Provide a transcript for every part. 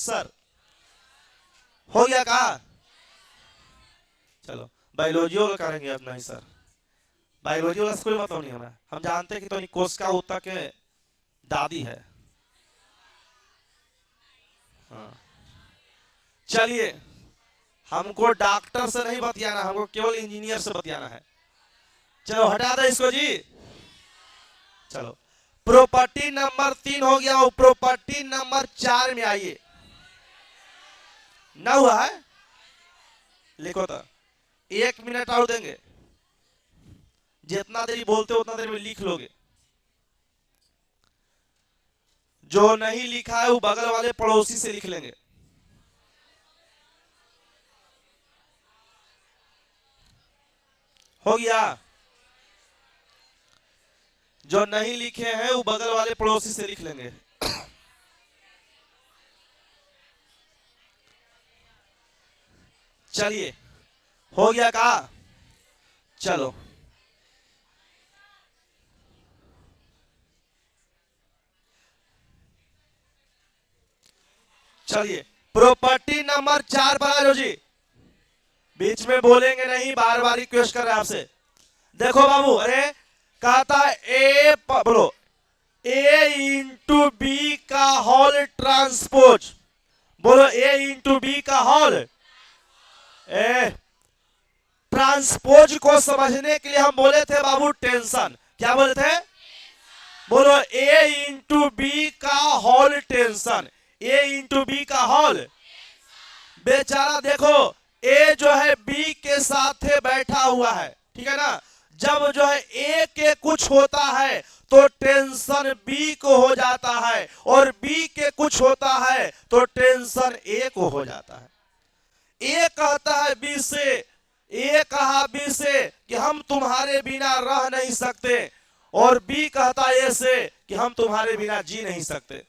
Sir हो गया कहा। चलो बायोलॉजी वाला करेंगे अब नहीं सर, बायोलॉजी वाला से कोई मतलब नहीं हमें, हम जानते हैं कि तो कोशिका होता के दादी है। हाँ चलिए, हमको डॉक्टर से नहीं बतियाना, हमको केवल इंजीनियर से बतियाना है। चलो हटा दो इसको जी। चलो प्रॉपर्टी नंबर 3 हो गया, और प्रॉपर्टी नंबर 4 में आइए। ना हुआ है, लिखो तो 1 मिनट और देंगे, जितना देरी बोलते हो उतना देर में लिख लोगे। जो नहीं लिखा है वो बगल वाले पड़ोसी से लिख लेंगे। हो गया। जो नहीं लिखे हैं वो बगल वाले पड़ोसी से लिख लेंगे। चलिए हो गया का। चलो चलिए प्रॉपर्टी नंबर 4 पर आ जाओ जी। बीच में बोलेंगे नहीं, बार बार रिक्वेस्ट कर रहे हैं आपसे। देखो बाबू, अरे कहता है बोलो ए इंटू बी का होल ट्रांसपोज। बोलो ए इंटू बी का होल। ए ट्रांसपोज को समझने के लिए हम बोले थे बाबू टेंशन। क्या बोले थे? बोलो ए इंटू बी का होल टेंशन। ए इंटू बी का होल। बेचारा देखो, ए जो है बी के साथ बैठा हुआ है, ठीक है ना। जब जो है ए के कुछ होता है तो टेंशन बी को हो जाता है, और बी के कुछ होता है तो टेंशन ए को हो जाता है। ए कहता है बी से, ए कहा बी से कि हम तुम्हारे बिना रह नहीं सकते, और बी कहता है ए से कि हम तुम्हारे बिना जी नहीं सकते।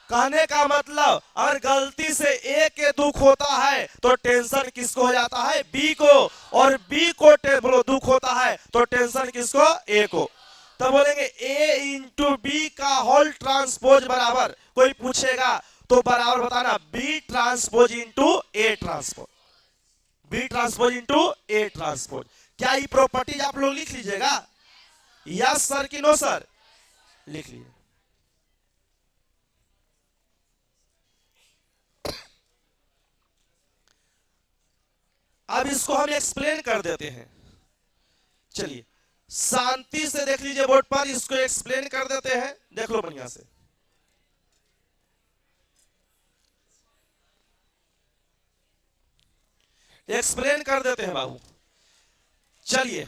कहने का मतलब, अगर गलती से ए के दुख होता है तो टेंशन किसको हो जाता है? बी को। और बी को बोलो दुख होता है तो टेंशन किसको? ए को। तो बोलेंगे ए इंटू बी का होल ट्रांसपोज बराबर, कोई पूछेगा तो बराबर बताना B transpose into A transpose. B transpose into A transpose. क्या ये प्रॉपर्टीज आप लोग लिख लीजिएगा? यस सर कि नो सर? लिख लीजिए। अब इसको हम एक्सप्लेन कर देते हैं। चलिए शांति से देख लीजिए बोर्ड पर, इसको एक्सप्लेन कर देते हैं, देख लो बढ़िया से। एक्सप्लेन कर देते हैं बाबू। चलिए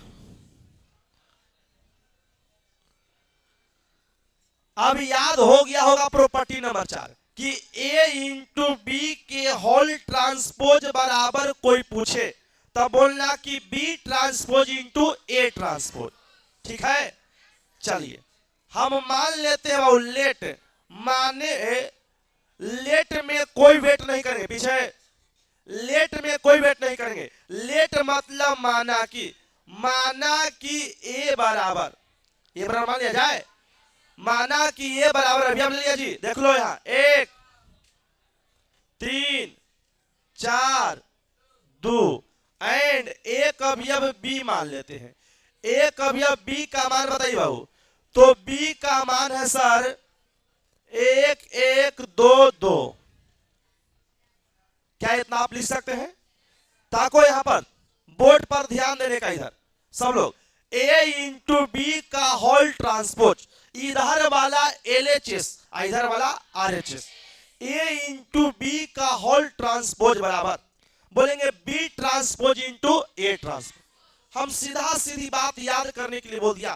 अब याद हो गया होगा प्रॉपर्टी नंबर 4 कि ए इंटू बी के होल ट्रांसपोज बराबर कोई पूछे तब बोलना कि B transpose into A transpose. ठीक है। चलिए हम मान लेते हैं वो लेट, माने लेट में कोई वेट नहीं करेंगे, पीछे लेट में कोई वेट नहीं करेंगे। लेट मतलब माना कि ए बराबर, ये बराबर मान लिया जाए। माना कि ये बराबर, अभी हम ले लिया जी, देख लो यहां 1 3 4 2 एंड एक अवयव बी मान लेते हैं। एक अवयव बी का मान बताइए बाबू। तो बी का मान है सर 1 1 2 2। क्या इतना आप लिख सकते हैं? ताको यहां पर बोर्ड पर ध्यान देने का, इधर सब लोग ए इंटू बी का होल ट्रांसपोज, इधर वाला एल एच एस, इधर वाला R H S. A into B का होल ट्रांसपोज बराबर बोलेंगे B transpose into A transpose. हम सीधा सीधी बात याद करने के लिए बोल दिया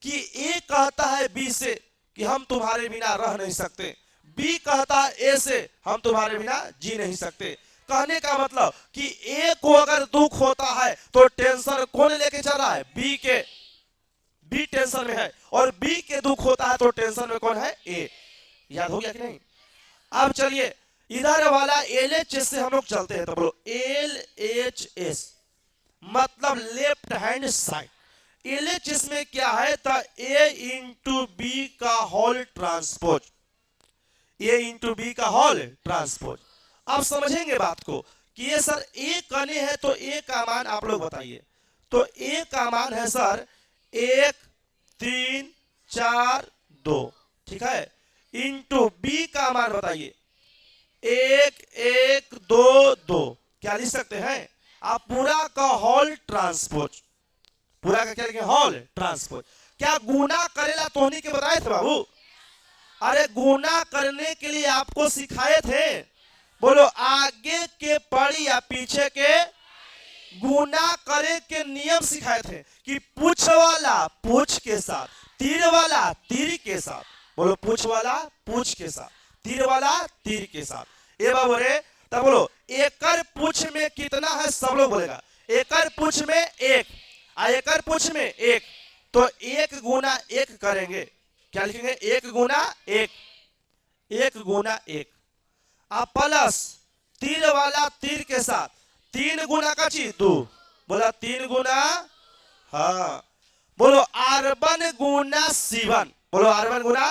कि ए कहता है बी से कि हम तुम्हारे बिना रह नहीं सकते, बी कहता है ए से हम तुम्हारे बिना जी नहीं सकते। कहने का मतलब कि ए को अगर दुख होता है तो टेंशन कौन लेके चल रहा है? बी के। बी टेंशन में है, और बी के दुख होता है तो टेंशन में कौन है? ए। याद हो गया कि नहीं? अब चलिए इधर वाला एल एच एस से हम लोग चलते हैं, तो बोलो एल एच एस मतलब left hand side. L H S में क्या है? तो ए इंटू बी का होल ट्रांसपोज। ए इंटू बी का होल ट्रांसपोज। अब समझेंगे बात को कि ये सर ए कने है तो ए का मान आप लोग बताइए। तो ए का मान है सर 1 3 4 2, ठीक है, इंटू बी का मान बताइए 1 1 2 2। क्या लिख सकते हैं आप? पूरा का होल ट्रांसपोज, पूरा का क्या लिखें? Whole transpose. क्या गुना करेला तोहनी के बताए थे बाबू? अरे गुना करने के लिए आपको सिखाए थे। बोलो आगे के पढ़ी या पीछे के? गुना करे के नियम सिखाए थे कि पूछ वाला पूछ के साथ, तीर वाला तीर के साथ। बोलो पूछ वाला पूछ के साथ, तीर वाला तीर के साथ। ए बाबू रे, तब बोलो एकड़ पूछ में कितना है? सब लोग बोलेगा एकड़ पूछ में 1, एकड़ पूछ में 1। तो 1 गुना 1 करेंगे, क्या लिखेंगे? 1 गुना 1, 1 गुना 1। अब प्लस तीर वाला तीर के साथ 3 गुना का चीज 2। बोला 3 गुना, हाँ बोलो R1 गुना C1। बोलो R1 गुना,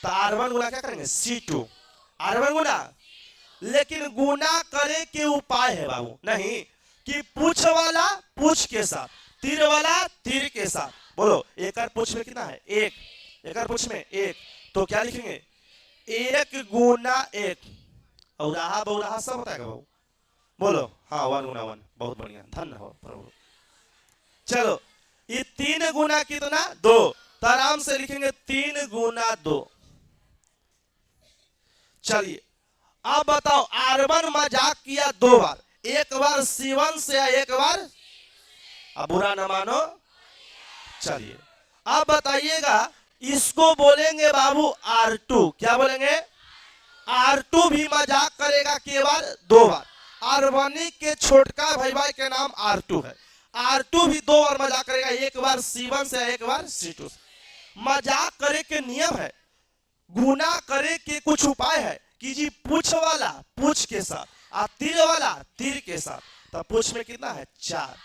तो R1 गुना क्या करेंगे? C2। R1 गुना, लेकिन गुना करे के उपाय है बाबू नहीं कि पूछ वाला पूछ के साथ, तीर वाला तीर के साथ। बोलो एकड़ पूछ में कितना है? 1, एकड़ पूछ में 1। तो क्या लिखेंगे? 1 गुना 1। और रहा बहुराहा सब होता है बाबू? बोलो हाँ 1 गुना 1। बहुत बढ़िया, धन्य हो प्रभु। चलो ये 3 गुना कितना? 2। तो आराम से लिखेंगे 3 गुना 2। चलिए अब बताओ R1 मजाक किया 2 बार, एक बार C1 से या एक बार? अब बुरा न मानो। चलिए अब बताइएगा, इसको बोलेंगे बाबू R2। क्या बोलेंगे? R2 भी मजाक करेगा केवल 2 बार। R1 के छोटका भाई के नाम R2 है। R2 भी 2 बार मजाक करेगा, एक बार C1 से एक बार C2 से। मजाक करे के नियम है, गुना करे के कुछ उपाय है कि जी पूछ वाला पूछ के साथ और तीर वाला तीर के साथ। तो पूछ में कितना है? 4,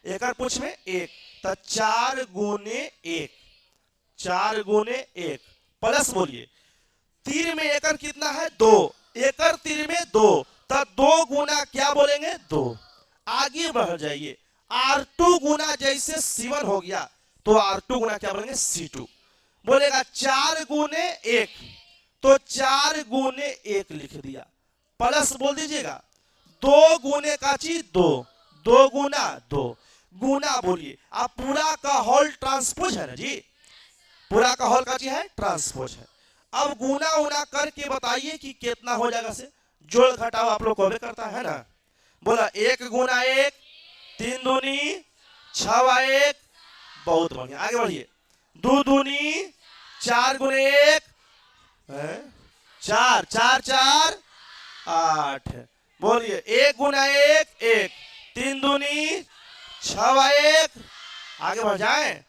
एकड़ पूछ में 1। तो 4 गुने 1, 4 गुने 1 प्लस बोलिए तीर में एकड़ कितना है? 2, एकड़ तीर में 2। तो 2 गुना क्या बोलेंगे? 2। आगे बढ़ जाइए, R2 गुना जैसे C1 हो गया तो R2 गुना क्या बोलेंगे? C2। बोलेगा 4 गुने 1, तो 4 गुने 1 लिख दिया, प्लस बोल दीजिएगा 2 गुने का चीज 2, 2 गुना 2। गुना बोलिए, आप पूरा का होल ट्रांसपोज है ना जी, पूरा का होल का चीज है ट्रांसपोज है। अब गुना उना करके बताइए कि कितना हो जाएगा? से जोड़ घटाओ आप लोग को भी करता है ना। बोला 1 गुना 1 3 दूनी 6 1। बहुत बढ़िया, आगे बढ़िए। 2 दूनी 4 गुने 1 4, 4 4 8। बोलिए 1 गुना 1 1, 3 दूनी 6 1। आगे बढ़ जाए,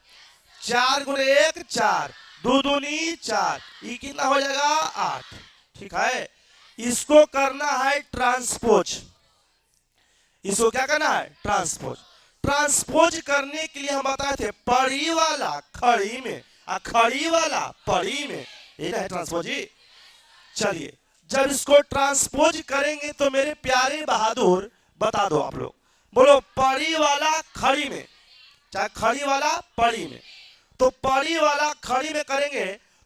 4 गुने 1 4, 2 दूनी 4, ये कितना हो जाएगा? 8। ठीक है, इसको करना है ट्रांसपोज। इसको क्या करना है? ट्रांसपोज। ट्रांसपोज करने के लिए हम बताए थे पड़ी वाला खड़ी में और खड़ी वाला पड़ी में, ये है ट्रांसपोज जी। चलिए जब इसको ट्रांसपोज करेंगे तो मेरे प्यारे बहादुर बता दो आप लोग। बोलो पड़ी वाला खड़ी में, चाहे खड़ी वाला पड़ी में। तो पड़ी वाला खड़ी में करेंगे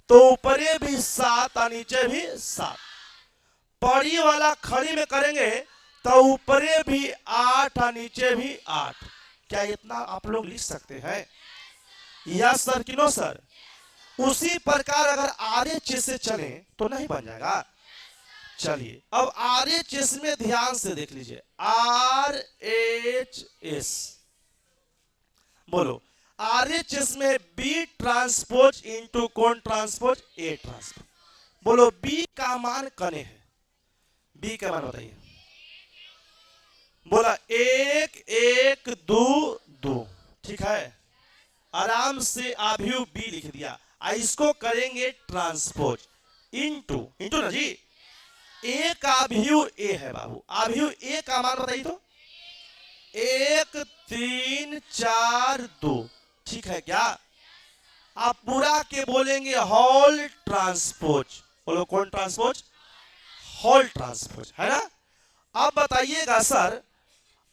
तो ऊपरे भी 7 और नीचे भी 7। पड़ी वाला खड़ी में करेंगे तो ऊपरे भी 8 और नीचे भी 8। क्या इतना आप लोग लिख सकते हैं? यस सर कि नो सर? उसी प्रकार अगर RHS से चले तो नहीं बन जाएगा। चलिए अब RHS में ध्यान से देख लीजिए, RHS। बोलो RHS में B ट्रांसपोज इंटू कौन ट्रांसपोज? A transpose. बोलो B का मान कने है, B का मान बताइए। बोला 1 1 2 2। ठीक है, आराम से आभ्यू B लिख दिया। इसको करेंगे ट्रांसपोज इंटू इंटू ना जी, A का आभ्यू A है बाबू। आभ्यू A का मान बताइए तो 1 3 4 2। ठीक है क्या? आप पूरा के बोलेंगे होल ट्रांसपोज। बोलो कौन ट्रांसपोज? होल ट्रांसपोज, है ना। अब बताइएगा सर,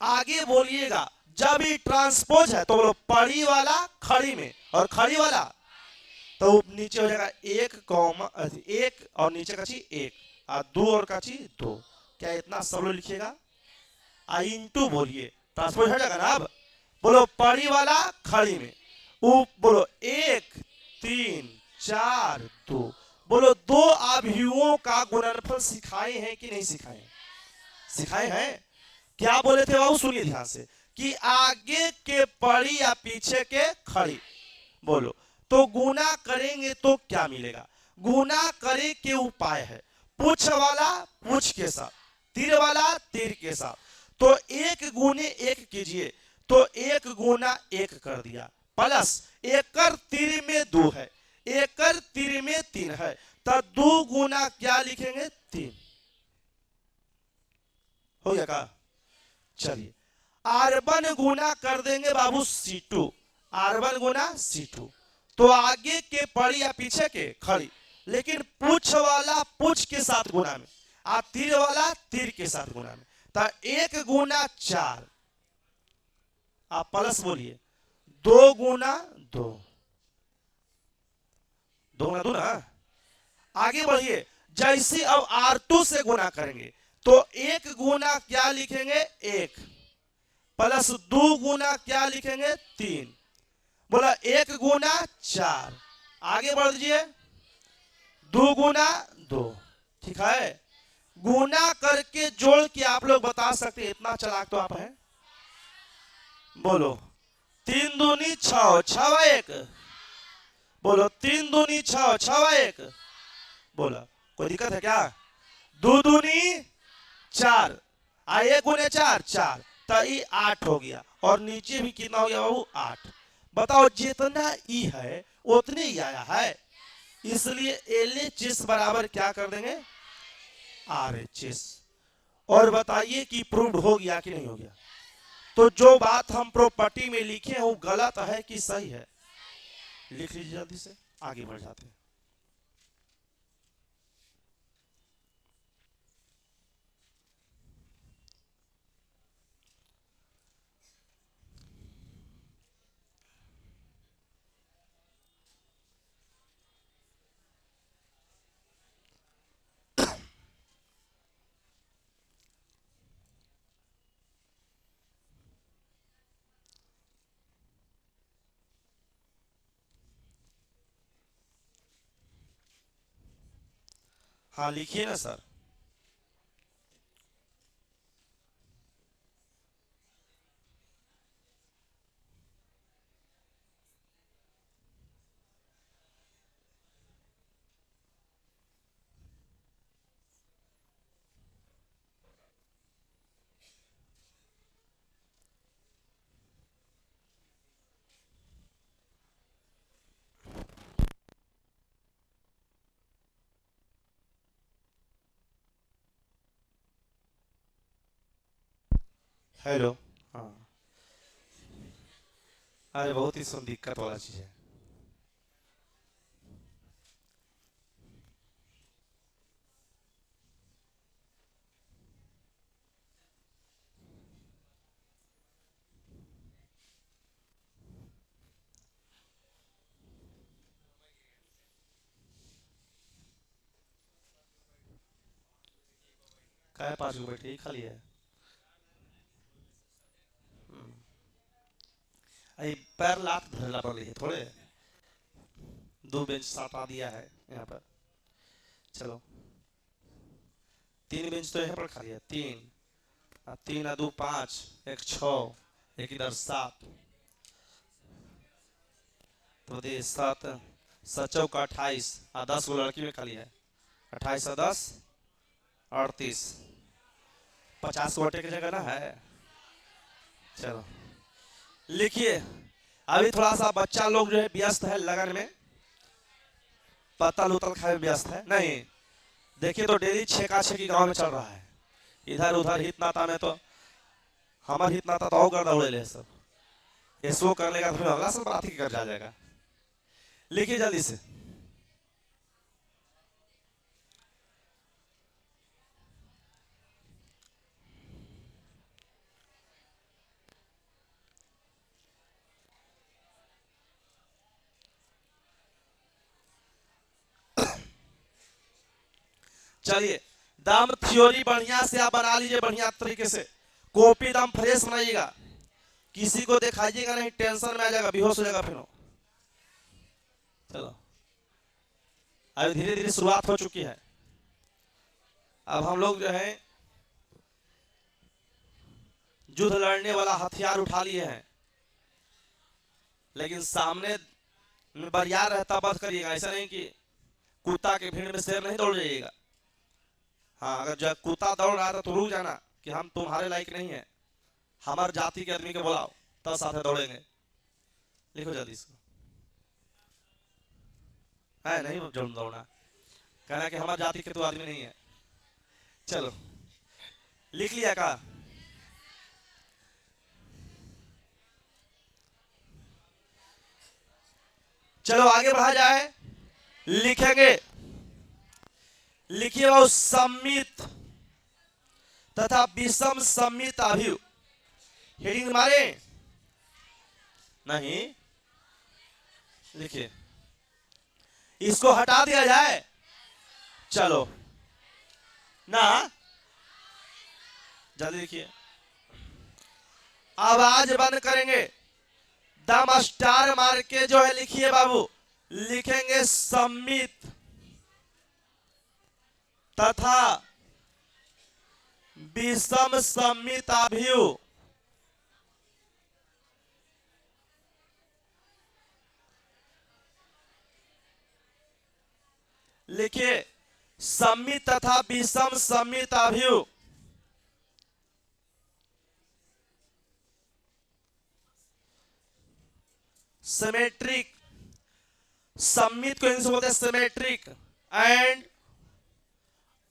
आगे बोलिएगा, जब ये ट्रांसपोज है तो बोलो पड़ी वाला खड़ी में, और खड़ी वाला तो नीचे हो जाएगा एक कॉमा एक, और नीचे का चीज एक, और दो और का चीज दो। क्या इतना सब लोग लिखिएगा? आई इंटू बोलिए, ट्रांसपोज हो जाएगा ना। अब बोलो पड़ी वाला खड़ी में, बोलो एक तीन चार दो। बोलो दो अवयवों का गुणनफल सिखाए हैं कि नहीं सिखाए? सिखाए हैं। क्या बोले थे बाबू? सुनिए ध्यान से, कि आगे के पड़ी या पीछे के खड़ी। बोलो तो गुना करेंगे तो क्या मिलेगा? गुना करे के उपाय है, पूछ वाला पूछ के साथ, तीर वाला तीर के साथ। तो एक गुने एक कीजिए, तो एक गुना एक कर दिया, प्लस एकर तीर में दो है, एकर तीर में तीन है, तो दो गुना क्या लिखेंगे? तीन। हो गया का? चलिए R1 गुना कर देंगे बाबू C2, R1 गुना C2। तो आगे के पड़ी या पीछे के खड़ी, लेकिन पूछ वाला पूछ के साथ गुना में, आ तीर वाला तीर के साथ गुना में, तो एक गुना चार, आप प्लस बोलिए दो गुना दो, दो गुना दो ना। आगे बढ़िए, जैसे अब R2 से गुना करेंगे तो एक गुना क्या लिखेंगे? एक, प्लस दो गुना क्या लिखेंगे? तीन। बोला एक गुना चार, आगे बढ़ दीजिए, दो गुना दो। ठीक है, गुना करके जोड़ के आप लोग बता सकते हैं, इतना चालाक तो आप हैं। बोलो तीन दूनी छह, छह एक। बोलो तीन दूनी छह, छह एक। बोला कोई दिक्कत है क्या? दो दूनी चार, एक गुने चार, चार, तो ये 8 हो गया, और नीचे भी कितना हो गया बाबू? 8। बताओ जितना ई है उतने ही आया है, इसलिए LHS बराबर क्या कर देंगे? RHS। और बताइए कि प्रूव्ड हो गया कि नहीं हो गया? तो जो बात हम प्रॉपर्टी में लिखे हैं वो गलत है कि सही है? लिख लीजिए जल्दी से, आगे बढ़ जाते हैं। हाँ लिखिए ना सर। हेलो। हाँ, अरे बहुत ही सुन दिक्कत वाला चीज है। काय 5 गो बैठे खाली है? अरे पैर लात धरला पड़ रही है थोड़े, दो बेंच साटा दिया है यहाँ पर। चलो तीन बेंच तो यहाँ पर खाली है, तीन, तीन आ दो 5, एक 6, एक इधर 7, तो दे 7 7 चौका 28, 10 गो लड़की में खाली है, 28 और 10 38, 50 गो अटे की जगह ना है। चलो लिखिए, अभी थोड़ा सा बच्चा लोग जो है व्यस्त है लगन में, पतल उतल खाए व्यस्त है नहीं। देखिए तो डेली छेका छेकी गांव में चल रहा है, इधर उधर हित नाता में, तो हमारे हित नाता तो और गर्दा उड़े ले सब, इसको कर लेगा तो फिर अगला सब बात ही कर जा जाएगा। लिखिए जल्दी से, चलिए, दम थ्योरी बढ़िया से आप बना लीजिए, बढ़िया तरीके से कॉपी दम फ्रेश बनाइएगा, किसी को दिखाइएगा नहीं, टेंशन में आ जाएगा, बेहोश हो जाएगा फिर। चलो, अभी धीरे धीरे शुरुआत हो चुकी है। अब हम लोग जो है युद्ध लड़ने वाला हथियार उठा लिए हैं, लेकिन सामने में बरियार रहता बच करिएगा, ऐसा नहीं कि कुत्ता के भीड़ में शेर नहीं दौड़ जाइएगा। हाँ, अगर जो कुत्ता दौड़ रहा था तो रुक जाना कि हम तुम्हारे लायक नहीं है, हमारे जाति के आदमी के बुलाओ, तब साथ दौड़ेंगे। लिखो जल्दी इसको, है नहीं जल्द दौड़ना, कहना कि हमारे जाति के तो आदमी नहीं है। चलो, लिख लिया का? चलो आगे बढ़ा जाए, लिखेंगे। लिखिए वो सम्मित तथा विषम सम्मित अभियु। हेडिंग मारे नहीं, लिखिए, इसको हटा दिया जाए। चलो ना, जल्दी लिखिए, आवाज बंद करेंगे, दम स्टार मार के जो है लिखिए बाबू, लिखेंगे सम्मित तथा विषम सम्मित अभियु। लिखिए सम्मित तथा विषम सम्मित अभियु। सिमेट्रिक, सम्मित को इंग्लिश में बोलते हैं symmetric and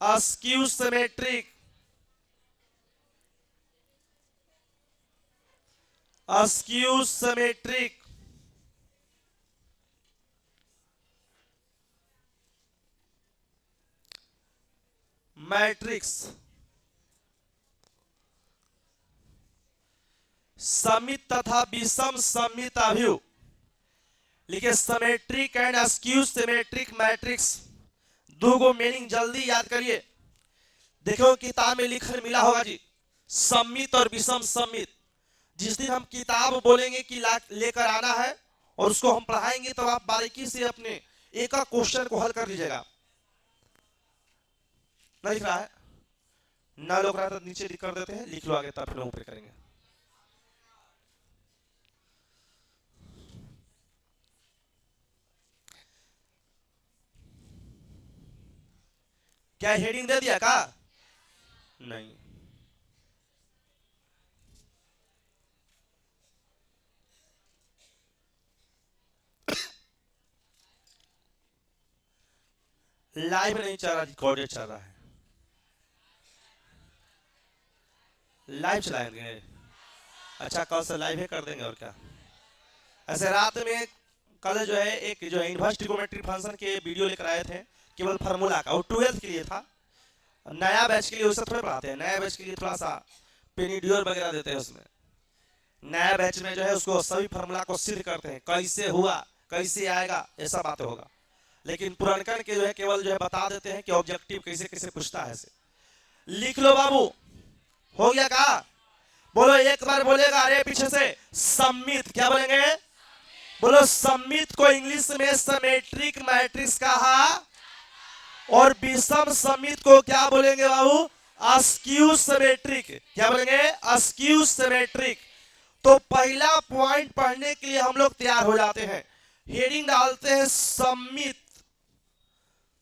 skew symmetric, skew symmetric, matrix. सम्मित तथा विषम सम्मित अभियु, लिखिए symmetric and skew symmetric matrix. दो गो मीनिंग जल्दी याद करिए, देखो किताब में लिखकर मिला होगा जी, सम्मित और विषम सम्मित। जिस दिन हम किताब बोलेंगे कि लेकर आना है और उसको हम पढ़ाएंगे, तो आप बारीकी से अपने एक क्वेश्चन को हल कर लीजिएगा। नहीं लिख रहा है ना, लोग रहा तो नीचे कर देते हैं, लिख लो आगे, तब फिर ऊपर करेंगे। क्या हेडिंग दे दिया का? नहीं, लाइव नहीं चल रहा, रिकॉर्डेड चल रहा है। लाइव चलाएंगे, अच्छा कल से लाइव ही कर देंगे और क्या। ऐसे रात में कल जो है एक जो है इन्वर्स ट्रिगोनोमेट्री फंक्शन के वीडियो लेकर आए थे, केवल फार्मूला का, और 12th के लिए था। नया बैच के लिए उससे थोड़े पढ़ाते हैं, नया बैच के लिए थोड़ा सा पेनिड्योर वगैरह देते हैं उसमें। नया बैच में जो है उसको सभी फार्मूला को सिद्ध करते हैं, कैसे हुआ, कैसे आएगा, ऐसा बातें होगा। लेकिन पुरानकन के जो है केवल जो है बता देते हैं कि ऑब्जेक्टिव कैसे कैसे पूछता है। लिख लो बाबू, हो गया का? बोलो एक बार बोलेगा, अरे पीछे से, सम्मित, क्या बोलेंगे? बोलो सम्मित को इंग्लिश में सिमेट्रिक मैट्रिक्स कहा, और विषम सम्मित को क्या बोलेंगे बाबू? Askew symmetric. क्या बोलेंगे? Askew symmetric. तो पहला पॉइंट पढ़ने के लिए हम लोग तैयार हो जाते हैं, हेडिंग डालते हैं सम्मित,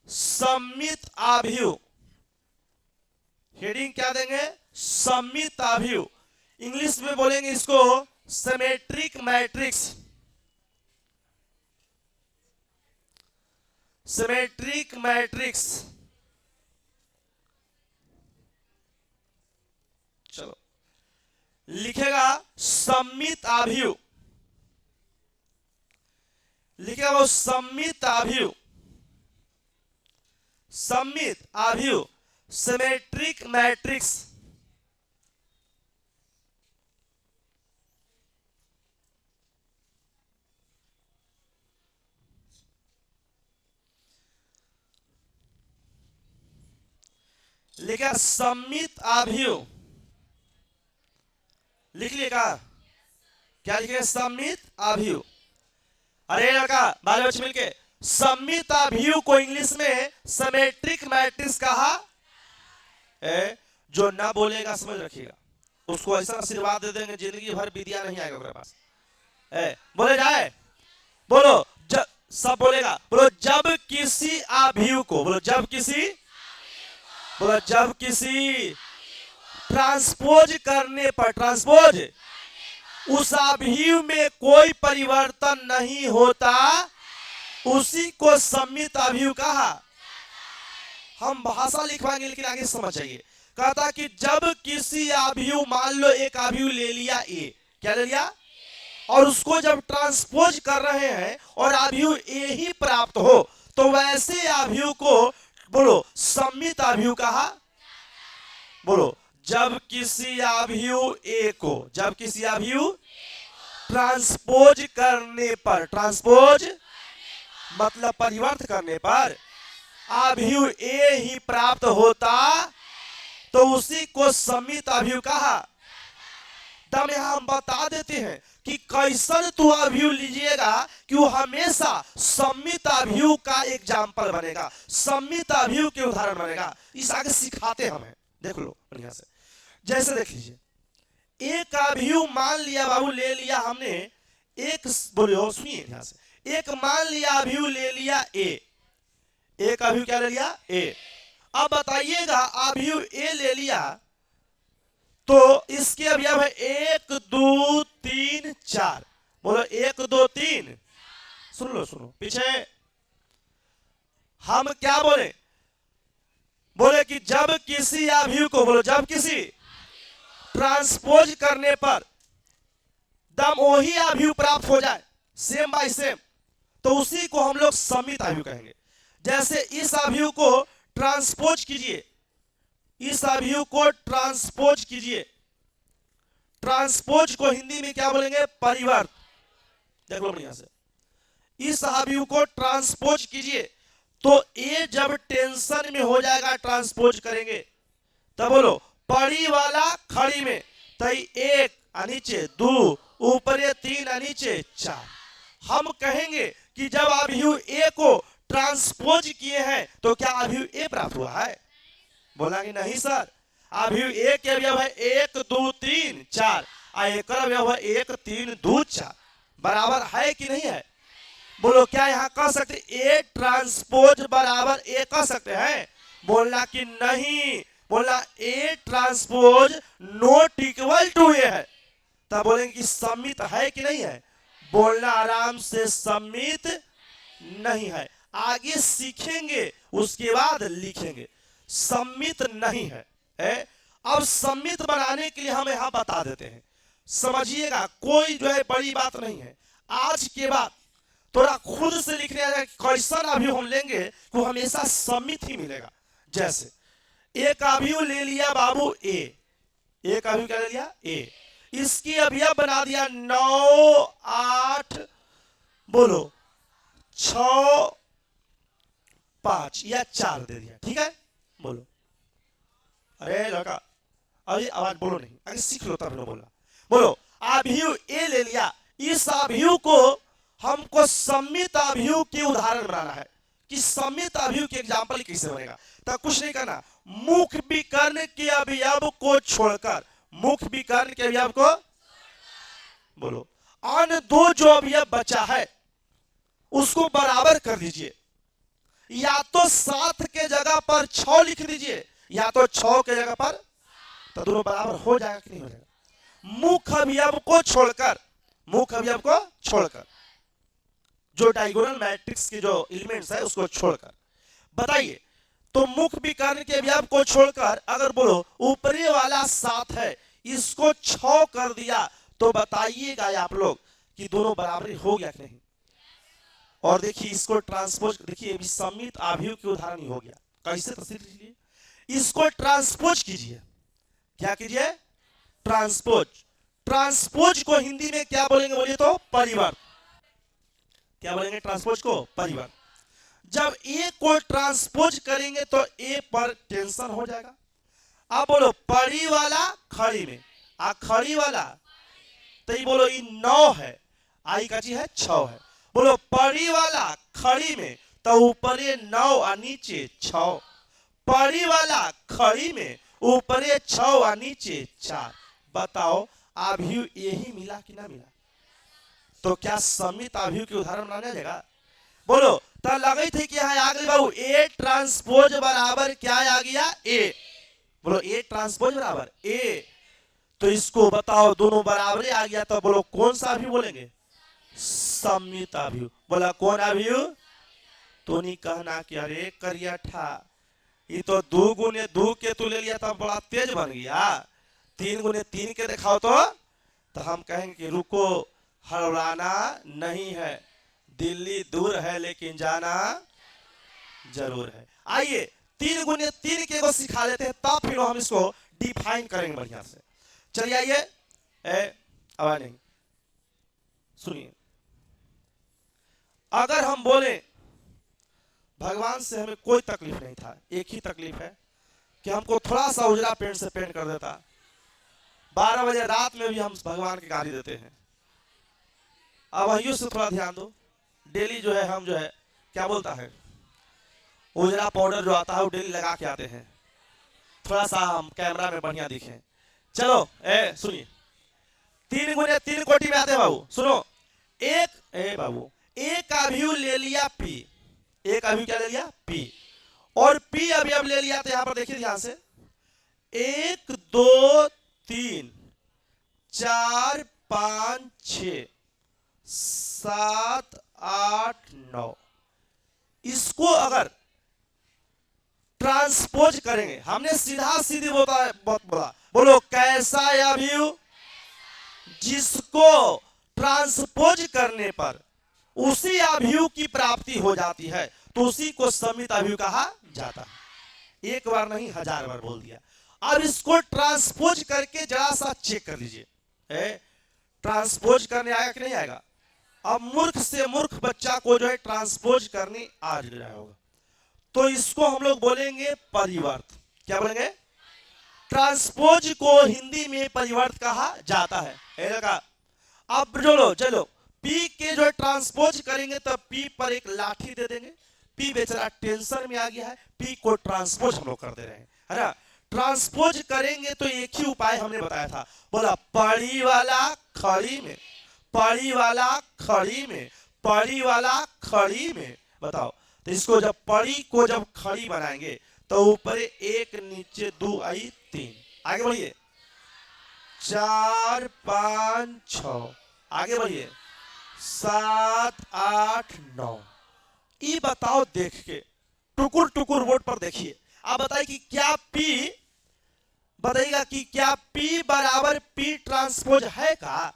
सम्मित अभियु। हेडिंग क्या देंगे? सम्मित अभियु। इंग्लिश में बोलेंगे इसको सिमेट्रिक मैट्रिक्स, सिमेट्रिक मैट्रिक्स। चलो, लिखेगा सम्मित अभियु, लिखेगा वो सम्मित अभियु, सम्मित अभियु सिमेट्रिक मैट्रिक्स। लिखा सम्मित अभियु, लिख लिएगा क्या लिखे? सम्मित अभियु। अरे लड़का बाल बच्चे मिलके, सम्मित अभियु को इंग्लिश में सिमेट्रिक मैट्रिक्स कहा है। जो ना बोलेगा समझ रखिएगा, उसको ऐसा आशीर्वाद दे देंगे जिंदगी भर विद्या नहीं आएगा उसके पास। बोले जाए, बोलो जब सब बोलेगा, बोलो जब किसी अभियु को, बोलो जब किसी, बोलो जब किसी ट्रांसपोज करने पर, ट्रांसपोज उस अभियु में कोई परिवर्तन नहीं होता, उसी को सम्मित अभियु कहा। हम भाषा लिखवाएंगे लेकिन आगे समझ चाहिए। कहता कि जब किसी अभियु, मान लो एक अभियु ले लिया ए, क्या ले लिया, और उसको जब ट्रांसपोज कर रहे हैं और अभियु ए ही प्राप्त हो, तो वैसे अभियु को बोलो सम्मित अभियु कहा। बोलो जब किसी अभियु ए को, जब किसी अभियु ट्रांसपोज करने पर, ट्रांसपोज मतलब परिवर्त करने पर अभियु ए ही प्राप्त होता, तो उसी को सम्मित अभियु कहा। तब यहां हम बता देते हैं कि कैसन तू अभियु लीजिएगा कि वो हमेशा सम्मित अभियु का एग्जाम्पल बनेगा, सम्मित अभियु के उदाहरण बनेगा। इस आगे सिखाते हमें, देख लो बढ़िया से। जैसे देख लीजिए, एक अभियु मान लिया बाबू, ले लिया हमने एक, बोलो सुनिए ध्यान से, एक मान लिया अभियु ले लिया ए, एक अभियु क्या ले लिया? ए। अब बताइएगा अभियु ए ले लिया तो इसके अवयव है 1 2 3 4, बोलो 1 2 3, सुन लो सुनो पीछे, हम क्या बोले? बोले कि जब किसी अभियु को, बोलो जब किसी ट्रांसपोज करने पर दम वही अभियु प्राप्त हो जाए, सेम बाय सेम, तो उसी को हम लोग सम्मित अभियु कहेंगे। जैसे इस अभियु को ट्रांसपोज कीजिए, इस अभियु को ट्रांसपोज कीजिए, ट्रांसपोज को हिंदी में क्या बोलेंगे? परिवर्त। देख लो बढ़िया से, इस अभियु को ट्रांसपोज कीजिए तो ए जब टेंशन में हो जाएगा, ट्रांसपोज करेंगे, तब बोलो पड़ी वाला खड़ी में, तई 1 नीचे 2 ऊपर 3 नीचे 4। हम कहेंगे कि जब अभियु ए को ट्रांसपोज किए हैं तो क्या अभियु ए प्राप्त हुआ है? बोला कि नहीं सर, अभियु ए के अवयव है 1 2 3 4, एक अवयव है 1 3 2 4, बराबर है कि नहीं है? बोलो क्या यहाँ कह सकते ए ट्रांसपोज बराबर ए कह सकते हैं? बोलना कि नहीं, बोलना A transpose not equal to A है। तब बोलेंगे कि सम्मित है कि नहीं है? बोलना आराम से, सम्मित नहीं है। आगे सीखेंगे उसके बाद लिखेंगे, सम्मित नहीं है, अब सम्मित बनाने के लिए हम यहां बता देते हैं, समझिएगा, कोई जो है बड़ी बात नहीं है। आज के बाद थोड़ा खुद से लिखने आ जाए कैसन अभियु हम लेंगे वो हमेशा सम्मित ही मिलेगा। जैसे एक अभियु ले लिया बाबू ए, एक अभियु क्या ले लिया? ए। इसकी अभियव बना दिया 9 8, बोलो 6 5 या 4 दे दिया, ठीक है? बोलो अरे लड़का अभी आवाज बोलो नहीं, आगे सीख लो तब बोलना। बोलो अभियु ए ले लिया, इस अभियु को हमको सम्मित अभियु के उदाहरण बनाना है कि सम्मित अभियु के एग्जाम्पल कैसे बनेगा। तो कुछ नहीं करना, मुख विकर्ण के अवयव को छोड़कर, मुख विकर्ण के अवयव को, बोलो अन्य 2 जो अवयव बचा है उसको बराबर कर दीजिए, या तो 7 के जगह पर 6 लिख दीजिए, या तो 6 के जगह पर, तो दोनों बराबर हो जाएगा कि नहीं हो जाएगा? मुख अवयव को छोड़कर, मुख अवयव को छोड़कर, जो डायगोनल मैट्रिक्स के जो एलिमेंट्स है उसको छोड़कर बताइए। तो मुख विकर्ण के अवयव को छोड़कर अगर बोलो ऊपरी वाला 7 है, इसको 6 कर दिया, तो बताइएगा आप लोग कि दोनों बराबरी हो गया कि नहीं? और देखिए इसको ट्रांसपोज, देखिए अभी सम्मित अभियु के उदाहरण ही हो गया। कैसे तस्वीर लीजिए, इसको ट्रांसपोज कीजिए, क्या कीजिए? ट्रांसपोज। ट्रांसपोज को हिंदी में क्या बोलेंगे? बोलिए तो परिवर्त। क्या बोलेंगे ट्रांसपोज को? परिवर्त। जब ए को ट्रांसपोज करेंगे तो ए पर टेंशन हो जाएगा, अब बोलो पड़ी वाला खड़ी में, आ खड़ी वाला तो ये बोलो ये 9 है, आई का चीज है 6 है। बोलो पड़ी वाला खड़ी में तो ऊपर 9 और नीचे 6, पड़ी वाला खड़ी में ऊपर 6 और नीचे 4। बताओ आभ्यू यही मिला कि ना मिला? तो क्या समित आभ्यू के उदाहरण बनाने जाएगा? बोलो तो लगे थे कि यहाँ आ गई बाबू ए ट्रांसपोज बराबर क्या आ गया? ए। बोलो ए ट्रांसपोज बराबर ए, तो इसको बताओ दोनों बराबर आ गया, तो बोलो कौन सा अभ्यू बोलेंगे? समित अभ्यू। बोला कौन अभ्यू? तो नहीं कहना कि अरे करिया ठा ये तो 2 गुने 2 के तू ले लिया तो बड़ा तेज बन गया, 3 गुने 3 के दिखाओ तो हम कहेंगे कि रुको, हड़बड़ाना नहीं है, दिल्ली दूर है लेकिन जाना जरूर है। आइए 3 गुने 3 के को सिखा देते हैं, तब फिर हम इसको डिफाइन करेंगे बढ़िया से। चलिए आइए, आवाज नहीं सुनिए। अगर हम बोले भगवान से हमें कोई तकलीफ नहीं था, एक ही तकलीफ है कि हमको थोड़ा सा उजला पेंट से पेंट कर देता, 12 बजे रात में भी हम भगवान की गाली देते हैं। अब वही से थोड़ा ध्यान दो, डेली जो है हम जो है क्या बोलता है, उजला पाउडर जो आता है वो डेली लगा के आते हैं, थोड़ा सा हम कैमरा में बढ़िया दिखें। चलो सुनिए, 3 गुने 3 कोटि में आते हैं बाबू। सुनो, एक बाबू एक अभ्यू ले लिया पी, एक अभ्यू क्या ले लिया? पी, और पी अभी अब ले लिया, तो यहां पर देखिए ध्यान से, 1 2 3 4 5 6 7 8 9, इसको अगर ट्रांसपोज करेंगे, हमने सीधा सीधी बोला, बोलो कैसा अभ्यू? जिसको ट्रांसपोज करने पर उसी अभ्यू की प्राप्ति हो जाती है तो उसी को समित अभ्यू कहा जाता है। एक बार नहीं 1000 बार बोल दिया। अब इसको ट्रांसपोज करके जरा सा चेक कर लीजिए, ट्रांसपोज करने आएगा कि नहीं आएगा? अब मूर्ख से मूर्ख बच्चा को जो है ट्रांसपोज करने आ रहा होगा, तो इसको हम लोग बोलेंगे परिवर्त। क्या बोलेंगे? ट्रांसपोज को हिंदी में परिवर्त कहा जाता है। अब चलो पी के जो ट्रांसपोज करेंगे तो पी पर एक लाठी दे देंगे, पी बेचारा टेंशन में आ गया है, पी को ट्रांसपोज हम लोग कर दे रहे हैं, है ना? ट्रांसपोज करेंगे तो एक ही उपाय हमने बताया था, बोला पड़ी वाला खड़ी में, पड़ी वाला खड़ी में, पड़ी वाला खड़ी में। बताओ, तो इसको जब पड़ी को जब खड़ी बनाएंगे तो ऊपर 1 नीचे 2 आई 3, आगे बढ़िए 4 5 6, आगे बढ़िए 7 8 9। ये बताओ देख के, टुकुर टुकुर बोर्ड पर देखिए, आप बताइए कि क्या पी, बताइएगा कि क्या पी बराबर पी ट्रांसपोज है का?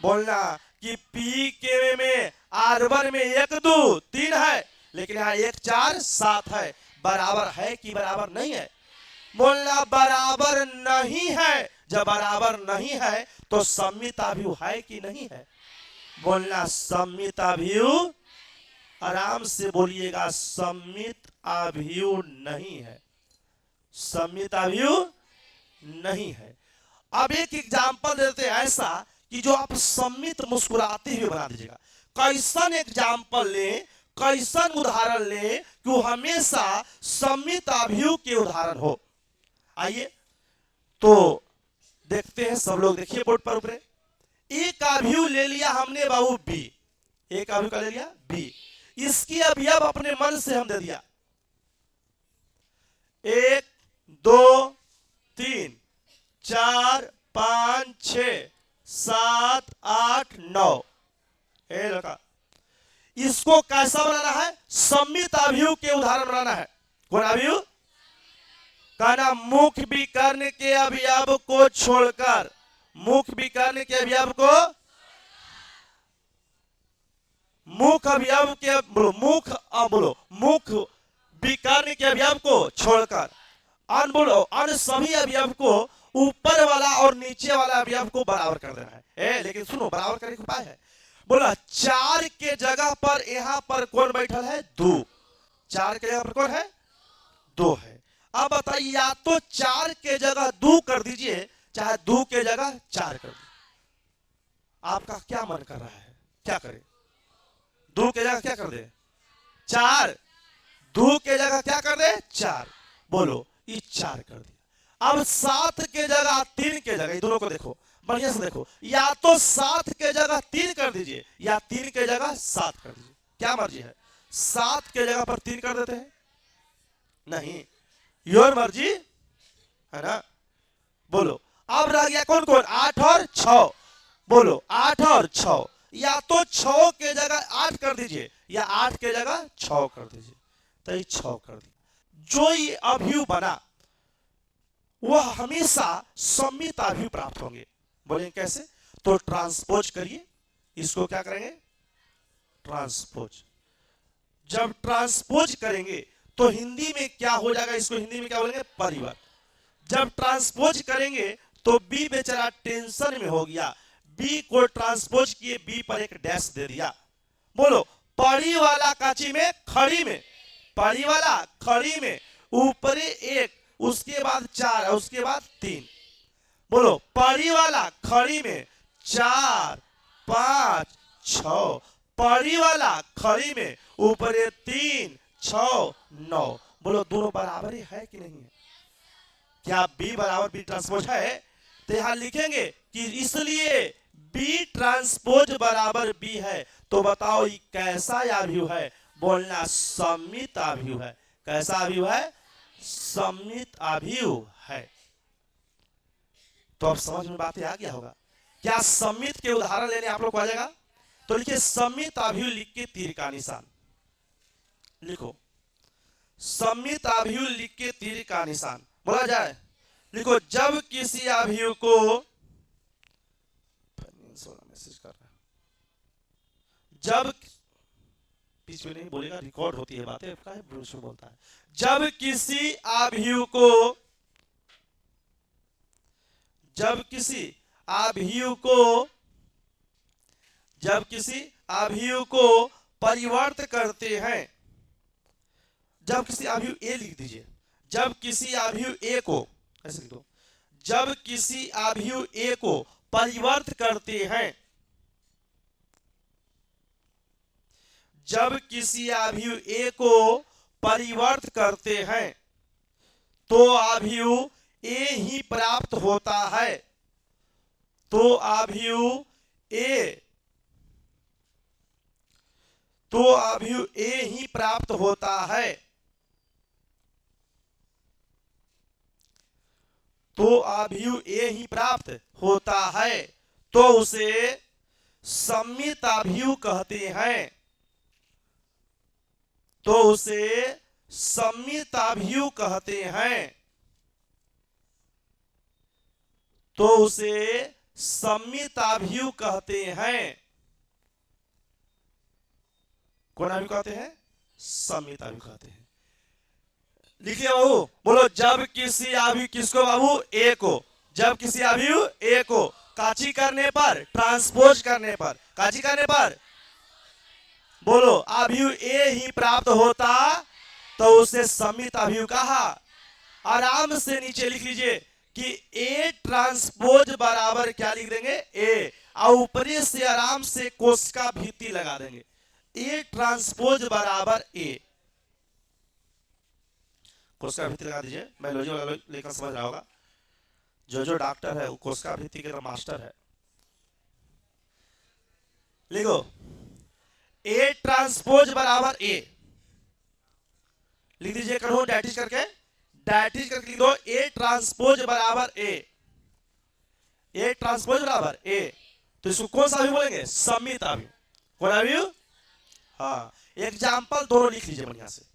बोलना कि पी के में R1 में 1 2 3 है, लेकिन यहाँ 1 4 7 है, बराबर है कि बराबर नहीं है? बोलना बराबर नहीं है। जब बराबर नहीं है तो समित अभ्यू है कि नहीं है? बोलना समित अभ्यू, आराम से बोलिएगा, समित अभ्यू नहीं है, समित अभ्यू नहीं है। अब एक एग्जाम्पल देते हैं ऐसा कि जो आप समित मुस्कुराते हुए बना दीजिएगा। कैसन एग्जाम्पल ले, कैसन उदाहरण ले कि वो हमेशा समित अभ्यू के उदाहरण हो। आइए तो देखते हैं, सब लोग देखिए बोर्ड पर ऊपर, एक अभ्यू ले लिया हमने बाबू बी, एक अभ्यू का ले लिया बी, इसकी अवयव अपने मन से हम दे दिया 1 2 3 4 5 6 7 8 9। लड़का, इसको कैसा बनाना है? समित अभ्यू के उदाहरण बनाना है। कौन अभ्यू? कहना मुख विकर्ण के अवयव को छोड़कर, मुख विकर्ण के अवयव को, मुख अवयव के बोलो मुख विकर्ण के अवयव को छोड़कर अन्य सभी अवयव को ऊपर वाला और नीचे वाला अवयव को बराबर कर देना है। लेकिन सुनो, बराबर करने का उपाय है। बोला 4 के जगह पर यहां पर कौन बैठल है? 2। 4 के जगह पर कौन है? 2 है। अब बताइए, या तो 4 के जगह 2 कर दीजिए, चाहे 2 के जगह 4 कर दीजिए। आपका क्या मन कर रहा है, क्या करें? 2 के जगह क्या कर दे? 4। 2 के जगह क्या कर दे? 4। बोलो, ये 4 कर दिया। अब 7 के जगह 3 के जगह, ये दोनों को देखो, बढ़िया से देखो, या तो 7 के जगह 3 कर दीजिए, या 3 के जगह 7 कर दीजिए। क्या मर्जी है? 7 के जगह पर 3 कर देते हैं? नहीं, योर मर्जी है ना। बोलो, अब रह गया कौन कौन? 8 और 6। बोलो, 8 और 6, या तो 6 के जगह 8 कर दीजिए, या 8 के जगह 6 कर दीजिए। तो ये 6 कर दिया। जो ये अभियु बना वह हमेशा सम्मित अभियु प्राप्त होंगे। बोलेंगे कैसे? तो ट्रांसपोज करिए, इसको क्या करेंगे? ट्रांसपोज। जब ट्रांसपोज करेंगे तो हिंदी में क्या हो जाएगा? इसको हिंदी में क्या बोलेंगे? परिवर्त। जब ट्रांसपोज करेंगे तो बी बेचारा टेंशन में हो गया, बी को ट्रांसपोज किए, बी पर एक डैश दे दिया। बोलो, पड़ी वाला काची में, खड़ी में, पड़ी वाला खड़ी में, ऊपरी 1, उसके बाद 4, उसके बाद 3। बोलो, पड़ी वाला खड़ी में 4, 5, 6, पड़ी वाला खड़ी में ऊपर 3, 6, 9। बोलो, दोनों बराबर ही है कि नहीं है? क्या बी बराबर बी ट्रांसपोज है? तो यहां लिखेंगे कि इसलिए बी ट्रांसपोज बराबर बी है। तो बताओ ये कैसा अभियु है? बोलना, सम्मित अभियु है। कैसा अभियु है? सम्मित अभियु है। तो अब समझ में बात आ गया होगा। क्या सम्मित के उदाहरण लेने आप लोग को आ जाएगा? तो लिखिए, सम्मित अभियु लिख के तीर का निशान लिखो। सम्मित अभियु लिख के तीर का निशान बोला जाए। लिखो, जब किसी अभियु को, मैसेज कर रहा है, जब बीच में नहीं बोलेगा, रिकॉर्ड होती है बातें, बोलता है। जब किसी अभियु को, जब किसी अभियु को, जब किसी अभियु को परिवर्त करते हैं, जब किसी अभियु ए लिख दीजिए, जब किसी अभियु ए को, ऐसे लिख दो, जब किसी अभियु ए को परिवर्त करते हैं, जब किसी अभियु ए को परिवर्त करते हैं, तो अभियु ए ही प्राप्त होता है। तो अभियु ए, तो अभियु ए ही प्राप्त होता है। तो अभियु ए ही प्राप्त होता है, तो उसे सम्मित अभियु कहते हैं। तो उसे सम्मित अभियु कहते हैं। तो उसे सम्मित अभियु कहते हैं। कौन अभियु कहते हैं? सम्मित अभियु कहते हैं। लिखिए बाबू, बोलो, जब किसी अभियु, किसको बाबू? ए को। जब किसी अभियु ए को काची करने पर, ट्रांसपोज करने पर, काची करने पर, बोलो, अभियु ए ही प्राप्त होता, तो उसे सम्मित अभियु कहा। आराम से नीचे लिख लीजिए कि ए ट्रांसपोज बराबर क्या लिख देंगे? ए, और ऊपरी से आराम से कोष्का भीति लगा देंगे। ए ट्रांसपोज बराबर ए, कोष्का भीति लगा दीजिए। बायोलॉजी वाला लेकर समझ रहा होगा, जो डॉक्टर है वो कोष्का भीति के तो मास्टर है। लिखो, ए ट्रांसपोज बराबर ए लिख दीजिए, करो डैटिज करके, डैटिज करके लिख दो। ए ट्रांसपोज बराबर ए, ए ट्रांसपोज बराबर ए। तो इसको कौन सा अभियु बोलेंगे? सम्मित अभियु। कौन अभियु? हाँ, एग्जाम्पल दोनों लिख लीजिए बढ़िया से।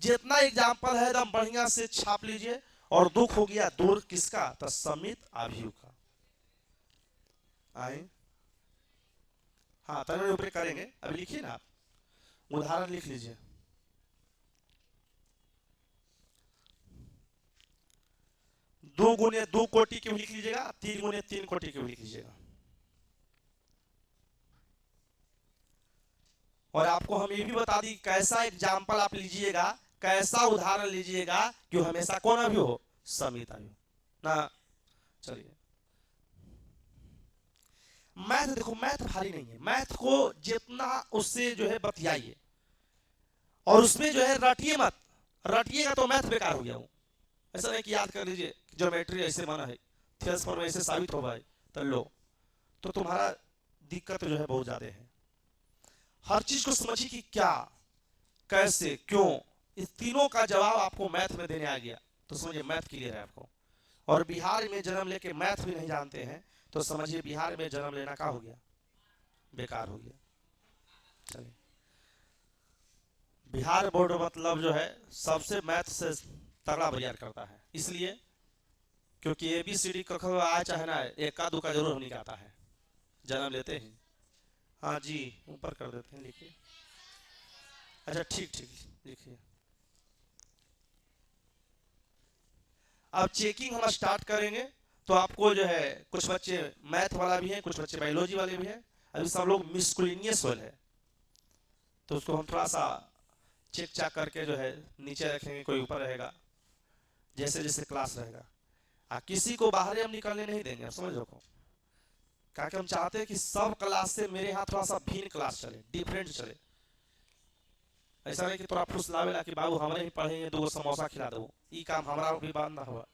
जितना एग्जाम्पल है एकदम बढ़िया से छाप लीजिए। और दुख हो गया दूर किसका? तो सम्मित अभियु का। आए, हाँ, तने ऊपर करेंगे। अभी लिखिए ना, आप उदाहरण लिख लीजिए। दो गुने 2 कोटि के भी लिख लीजिएगा, 3 गुने 3 कोटि के भी लिख लीजिएगा। और आपको हम ये भी बता दी कैसा एग्जाम्पल आप लीजिएगा कैसा उदाहरण लीजिएगा कि हमेशा कौन अभी हो, समित अभी ना। चलिए मैथ देखो, मैथ भारी नहीं है, मैथ को जितना उससे जो है बतियाइए और उसमें जो है रटिए मत, रटिएगा तो मैथ बेकार हो गया हूं। ऐसा नहीं कि याद कर लीजिए ज्योमेट्री ऐसे बना है, थेल्स पर ऐसे साबित हो भाई तो लो, तो तुम्हारा दिक्कत जो है बहुत ज्यादा है। हर चीज को समझिए कि क्या, कैसे, क्यों, इस तीनों का जवाब आपको मैथ में देने आ गया तो समझिए मैथ क्लियर है आपको। और बिहार में जन्म लेके मैथ भी नहीं जानते हैं तो समझिए बिहार में जन्म लेना क्या हो गया, बेकार हो गया। चलिए बिहार बोर्ड मतलब जो है सबसे मैथ से तगड़ा बरियार करता है, इसलिए क्योंकि ABCD क ख आए चाहे ना आए, एक का दो का जरूर होने का आता है, जन्म लेते हैं। हाँ जी ऊपर कर देते हैं, लिखिए। अच्छा ठीक ठीक लिखिए। अब चेकिंग हम स्टार्ट करेंगे तो आपको जो है कुछ बच्चे मैथ वाला भी है, कुछ बच्चे बायोलॉजी वाले भी है, अभी सब लोग मिसकुलिनियस वाले है, तो उसको हम थोड़ा सा चेक चाक करके जो है नीचे रखेंगे, कोई ऊपर रहेगा, जैसे जैसे क्लास रहेगा। किसी को बाहर हम निकलने नहीं देंगे, समझ रखो, क्योंकि हम चाहते हैं कि सब क्लास से मेरे यहाँ थोड़ा सा भिन्न क्लास चले, डिफरेंट चले। ऐसा नहीं कि थोड़ा फुसलावेला कि बाबू हमारे ही पढ़ेंगे, दो समोसा खिला दो, ये काम हमारा भी बात ना हुआ।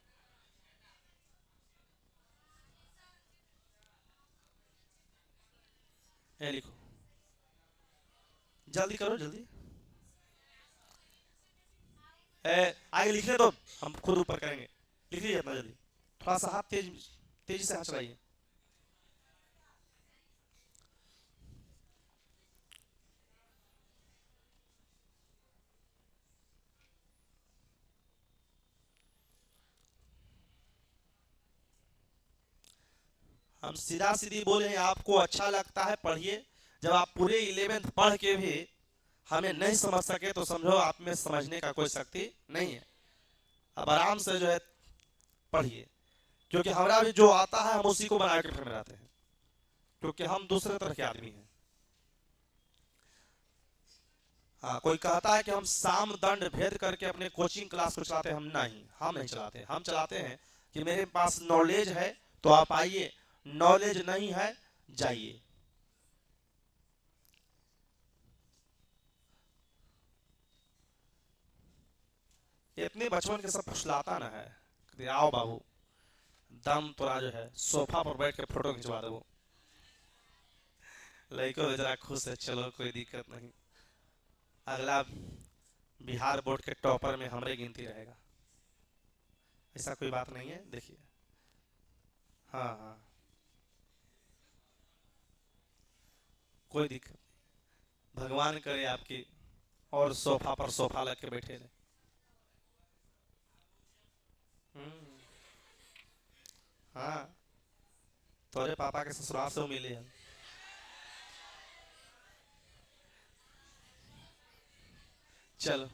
ये लिखो, जल्दी करो जल्दी, आगे लिखने दो, हम खुद ऊपर करेंगे, लिख लीजिए इतना जल्दी, थोड़ा सा हाथ तेजी से हाथ चलाइए। हम सीधा सीधी बोले हैं, आपको अच्छा लगता है पढ़िए, जब आप पूरे 11th पढ़ के भी हमें नहीं समझ सके तो समझो आप में समझने का कोई शक्ति नहीं है। अब आराम से जो है पढ़िए, क्योंकि हमारा भी जो आता है हम उसी को बना के फिर में रहते हैं, क्योंकि हम दूसरे तरह के आदमी हैं। हाँ कोई कहता है कि हम साम दंड भेद करके अपने कोचिंग क्लास को चलाते हैं, हम नहीं चलाते, हम चलाते हैं कि मेरे पास नॉलेज है तो आप आइए, नॉलेज नहीं है जाइए। इतने बचपन के सब फुसलाता ना है, आओ बाबू दम तोरा जो है सोफा पर बैठ के फोटो खिंचवा दो, लड़को जरा खुश है, चलो कोई दिक्कत नहीं, अगला बिहार बोर्ड के टॉपर में हमारे गिनती रहेगा, ऐसा कोई बात नहीं है। देखिए हाँ हाँ कोई दिक्कत नहीं, भगवान करे आपकी और सोफा पर सोफा लग के बैठे रहे। हाँ तोरे पापा के ससुराल से मिले हैं। चलो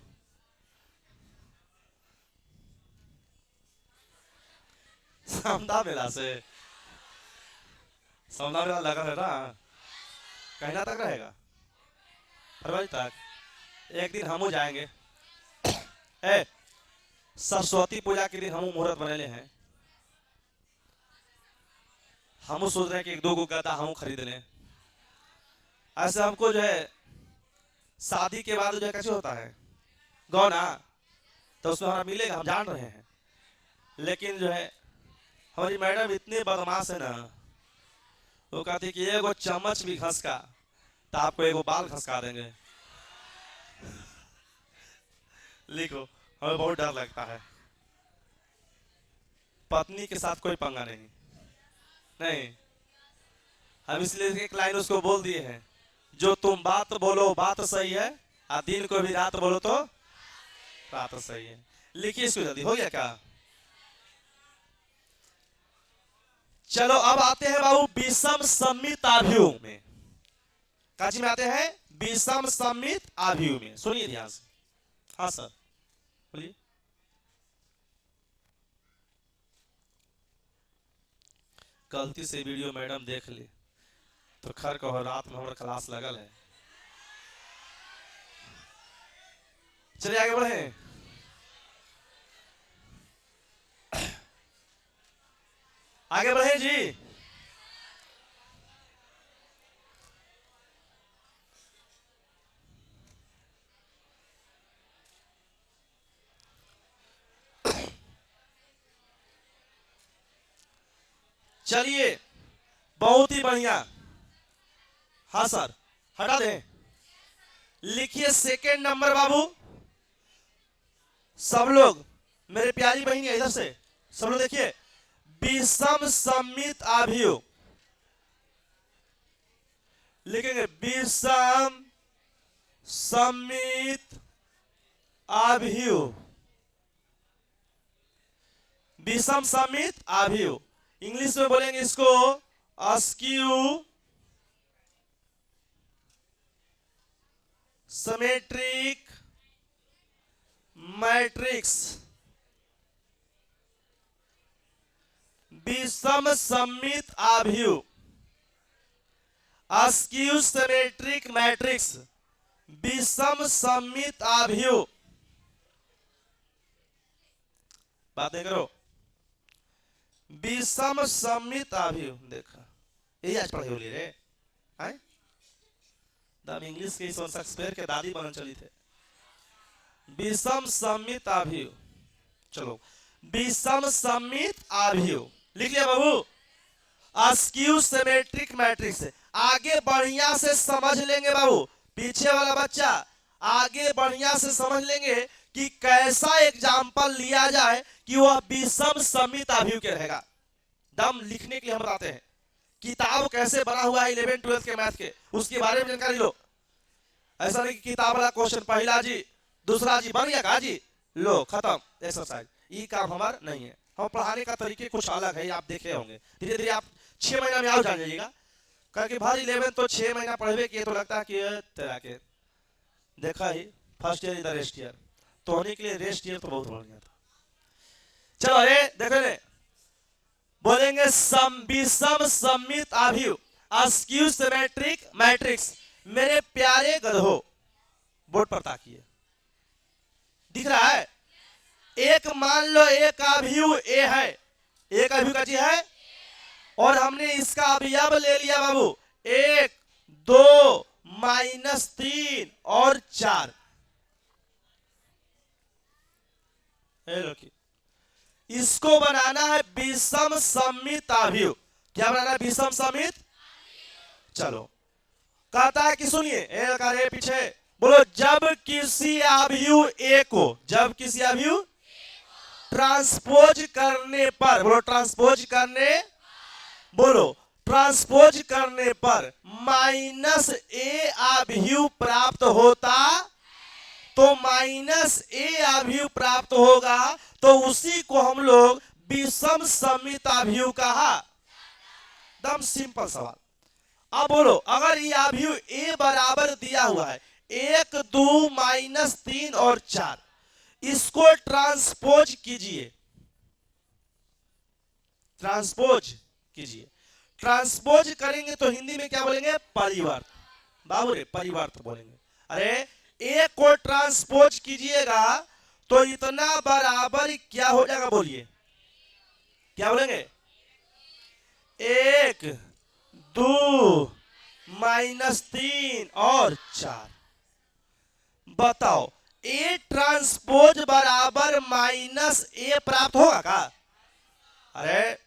समदा मेला से, समदा मेला लगा है ना, कहना तक रहेगा, फरवरी तक, एक दिन हम जाएंगे। ए सरस्वती पूजा के दिन हम मुहूर्त बनेले हैं, हम सोच रहे हैं कि एक दो गो गदा हम खरीद लें। ऐसे हमको जो है शादी के बाद जो है कैसे होता है गौना, तो उसमें हमारा मिलेगा, हम जान रहे हैं, लेकिन जो है हमारी मैडम इतनी बदमाश है ना, वो कहती कि एगो चम्मच भी घसका तो आपको एगो बाल घसका देंगे। लिखो, हमें बहुत डर लगता है, पत्नी के साथ कोई पंगा नहीं, नहीं, हम इसलिए एक लाइन उसको बोल दिए हैं, जो तुम बात बोलो बात सही है, और दिन को भी रात बोलो तो बात सही है। लिखिए इसको जल्दी, हो गया क्या? चलो अब आते हैं बाबू विषम सम्मित आव्यूह में, काची में आते हैं विषम सम्मित आव्यूह में, सुनिए ध्यान से। हाँ सर बोलिए। गलती से वीडियो मैडम देख ली तो खैर कहो, रात में हमारा क्लास लगल है। चलिए आगे बढ़े। आगे बढ़े जी। चलिए, बहुत ही बढ़िया। हाँ सर, हटा दें। लिखिए सेकेंड नंबर बाबू। सब लोग, मेरे प्यारी बहनी इधर से सब लोग देखिए, विषम सममित आव्यूह लिखेंगे, विषम सममित आव्यूह, विषम सममित आव्यूह। इंग्लिश में बोलेंगे इसको अस्क्यू सिमेट्रिक मैट्रिक्स, विषम सममित आव्यूह, अस्क्यू सिमेट्रिक मैट्रिक्स, विषम सममित आव्यूह। बातें करो, विषम सममित आव्यूह। देखा, यही आज पढ़े बोली रे आए दम इंग्लिश के शेक्सपियर के दादी बनन चली थे। विषम सममित आव्यूह। चलो, विषम सममित आव्यूह लिख लिया बाबू। Askew symmetric matrix. आगे बढ़िया से समझ लेंगे बाबू, पीछे वाला बच्चा आगे बढ़िया से समझ लेंगे कि कैसा एग्जाम्पल लिया जाए कि वह विषम सममित आव्यूह के रहेगा। दम लिखने के लिए हम बताते हैं, किताब कैसे बना हुआ है 11 12 के मैथ के, उसके बारे में जानकारी लो। ऐसा नहीं कि किताब वाला क्वेश्चन पहला जी दूसरा जी बन गया का जी, लो खत्म एक्सरसाइज। ये काम हमारा नहीं है। हम पढ़ाने का तरीके कुछ अलग है, आप देखे होंगे। धीरे धीरे आप 6 महीना में आओ जान जाइएगा। क्योंकि भाई 11 तो 6 महीना पढ़वे किए तो लगता है कि तेरा के देखा ही फर्स्ट ईयर इधर रेस्ट ईयर, तो होने के लिए रेस्ट ईयर तो बहुत बढ़िया था। चलो अरे देखो ने बोलेंगे विषम सममित आव्यूह, अस्क्यू सिमेट्रिक मैट्रिक्स। मेरे प्यारे गधो, बोर्ड पर ताकिए, दिख रहा है? एक मान लो एक आव्यूह ए है, एक आव्यूह का चीज है, और हमने इसका अवयव ले लिया बाबू 1 2 -3 और 4। इसको बनाना है विषम सममित आव्यूह। क्या बनाना है? विषम सममित। चलो, कहता है कि सुनिए पीछे बोलो, जब किसी आव्यूह ए को, जब किसी आव्यूह ट्रांसपोज करने पर, बोलो ट्रांसपोज करने, बोलो ट्रांसपोज करने पर -a आव्यूह प्राप्त होता, तो -a आव्यूह प्राप्त होगा, तो उसी को हम लोग विषम सममित आव्यूह कहा। एकदम सिंपल सवाल। अब बोलो, अगर ये आव्यूह a बराबर दिया हुआ है 1 2 -3 और 4, इसको ट्रांसपोज कीजिए, ट्रांसपोज कीजिए। ट्रांसपोज करेंगे तो हिंदी में क्या बोलेंगे? परिवर्त। बाबू रे परिवर्त बोलेंगे। अरे ए को ट्रांसपोज कीजिएगा तो इतना बराबर क्या हो जाएगा? बोलिए क्या बोलेंगे? 1 2 -3 और 4। बताओ ए ट्रांसपोज बराबर -a प्राप्त होगा का? अरे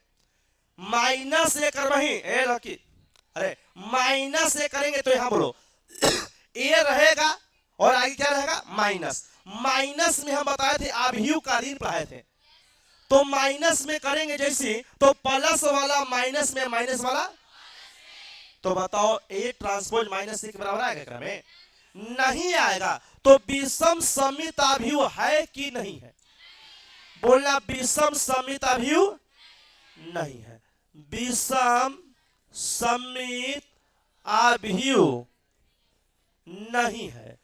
-a कर वही ए रखी, अरे -a करेंगे तो यहां बोलो a रहेगा और आगे क्या रहेगा? माइनस। माइनस में हम बताए थे आव्यूह का ऋण पढ़ाए थे, तो माइनस में करेंगे जैसे, तो प्लस वाला माइनस में, माइनस वाला, तो बताओ ए ट्रांसपोज -a के बराबर आएगा क्रम में? नहीं आएगा। तो विषम सममित आव्यूह है कि नहीं है? बोलना विषम सममित आव्यूह नहीं है। विषम सममित आव्यूह नहीं है।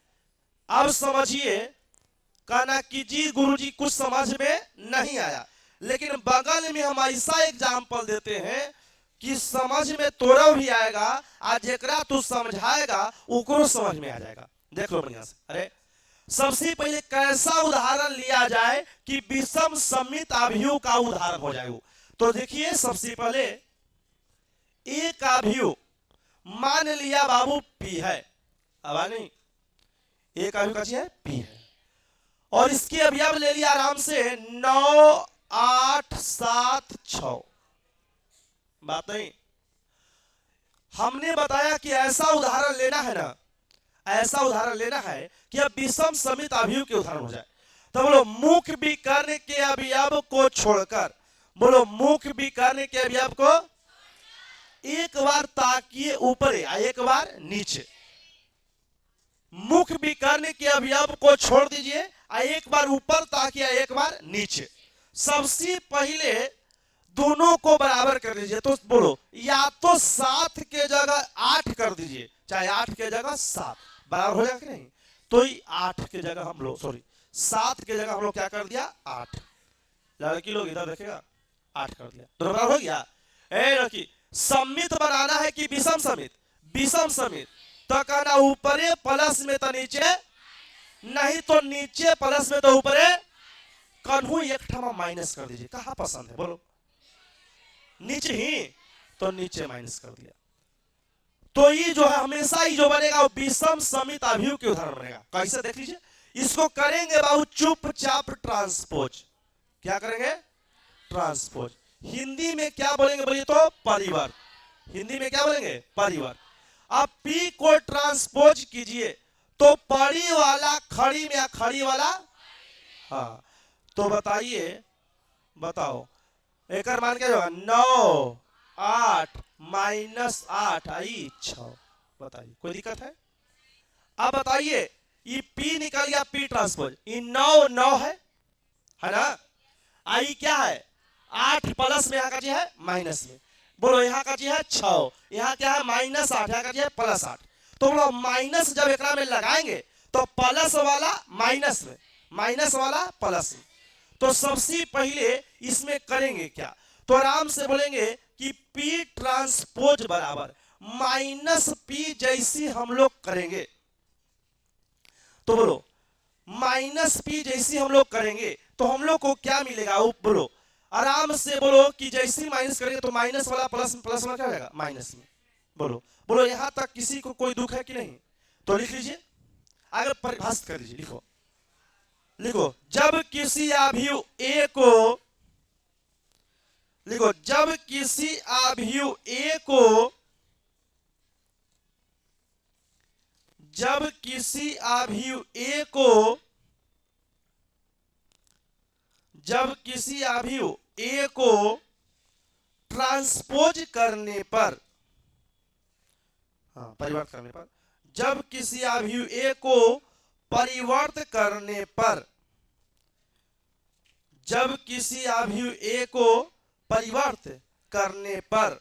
अब समझिए, कहना कि जी गुरुजी कुछ समझ में नहीं आया, लेकिन बगल में हम ऐसा एग्जाम्पल देते हैं कि समझ में तोरा भी आएगा, आज जेकरा तू समझाएगा उकरो समझ में आ जाएगा। देख लो बढ़िया से। अरे सबसे पहले कैसा उदाहरण लिया जाए कि विषम सममित अवयव का उदाहरण हो जाए। तो देखिए सबसे पहले एक अवयव मान लिया बाबू पी है, अब नहीं एक अवयव का चीज है पी है, और इसके अवयव ले लिया आराम से 9 8 7 6। बात नहीं, हमने बताया कि ऐसा उदाहरण लेना है ना, ऐसा उदाहरण लेना है कि अब विषम समित अवयव के उदाहरण हो जाए। तो बोलो मुख्य विकर्ण के अवयव को छोड़कर, बोलो मुख्य विकर्ण के अवयव को एक बार ताकिए ऊपर या एक बार नीचे, मुख्य विकर्ण के अवयव को छोड़ दीजिए, एक बार ऊपर ताकिए एक बार नीचे। सबसे पहले दोनों को बराबर कर दीजिए। तो बोलो या तो 7 के जगह 8 कर दीजिए, चाहे 8 के जगह 7, बराबर हो जाएगा कि नहीं। तो 8 के जगह हम लोग 7 के जगह हम लोग क्या कर दिया 8, लड़की लोग इधर देखेगा 8 कर दिया, तो बराबर हो गया। ए लड़की सममित बनाना है कि विषम समित, विषम समित तो कहना ऊपरे प्लस में तो नीचे नहीं, तो नीचे प्लस में तो ऊपरे, कन्हू एक ठमा माइनस कर दीजिए, कहां पसंद है बोलो, नीचे ही, तो नीचे माइनस कर दिया। तो ये जो है हमेशा ही जो बनेगा वो विषम समित अवयव के उदाहरण बनेगा। कैसे देख लीजिए, इसको करेंगे बाबू चुपचाप ट्रांसपोज। क्या करेंगे ट्रांसपोज। हिंदी में क्या बोलेंगे बोलिए तो परिवर्त, हिंदी में क्या बोलेंगे परिवर्त। अब P को ट्रांसपोज कीजिए तो पड़ी वाला खड़ी में या खड़ी वाला, हाँ तो बताइए, बताओ एक मान क्या होगा 9 8 माइनस 8 आई 6, बताइए कोई दिक्कत है। अब बताइए ये P निकल गया P ट्रांसपोज, ये 9 9 है ना, आई क्या है 8 प्लस में यहाँ का चीज है माइनस में, बोलो यहाँ का चीज है 6, यहाँ क्या है माइनस 8, यहाँ का चीज है प्लस 8। तो बोलो माइनस जब एक में लगाएंगे तो प्लस वाला माइनस में, माइनस वाला प्लस में। तो सबसे पहले इसमें करेंगे क्या, तो आराम से बोलेंगे कि P ट्रांसपोज बराबर माइनस P जैसी हम लोग करेंगे। तो बोलो माइनस P जैसी हम लोग करेंगे तो हम लोग को क्या मिलेगा, बोलो आराम से बोलो कि जैसी माइनस करेंगे तो माइनस वाला प्लस, प्लस वाला क्या हो जाएगा माइनस में। बोलो बोलो यहां तक किसी को कोई दुख है कि नहीं, तो लिख लीजिए, अगर परिभाषित कर लीजिए, लिखो लिखो जब किसी अवयव A को, लिखो जब किसी अवयव A को, जब किसी अवयव A को, जब किसी अवयव A को ट्रांसपोज करने पर, हाँ परिवर्त करने पर, जब किसी अवयव A को परिवर्त करने पर, जब किसी अवयव A को परिवर्त करने पर,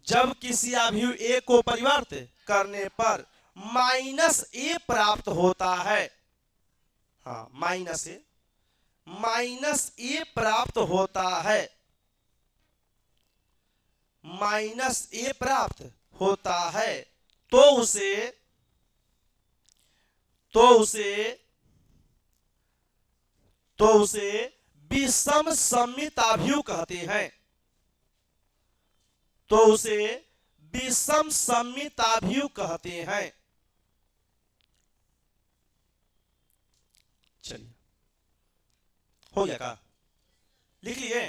जब किसी अवयव A को परिवर्त करने पर माइनस A प्राप्त होता है, हाँ माइनस A, माइनस A प्राप्त होता है, माइनस A प्राप्त होता है, तो उसे, तो उसे, तो उसे विषम समित अवयव कहते हैं, तो उसे विषम समित अवयव कहते हैं। चलिए हो गया का, लिख लिए।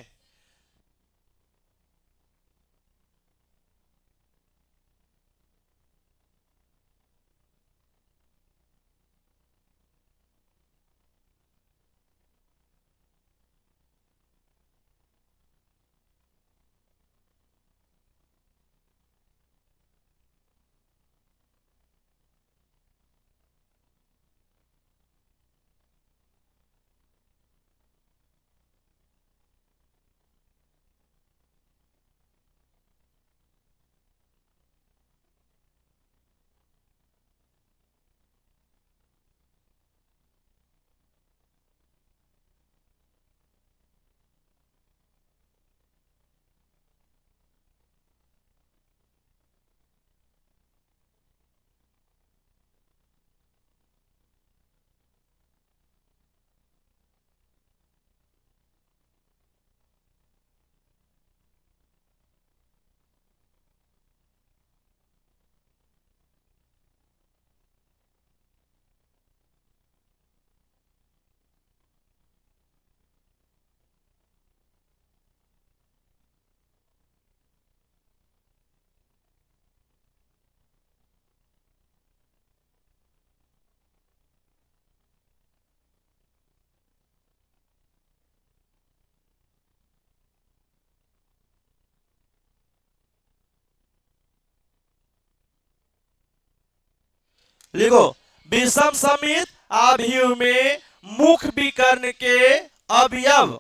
लिखो, विषम समित अवयव में मुख विकर्ण के अवयव,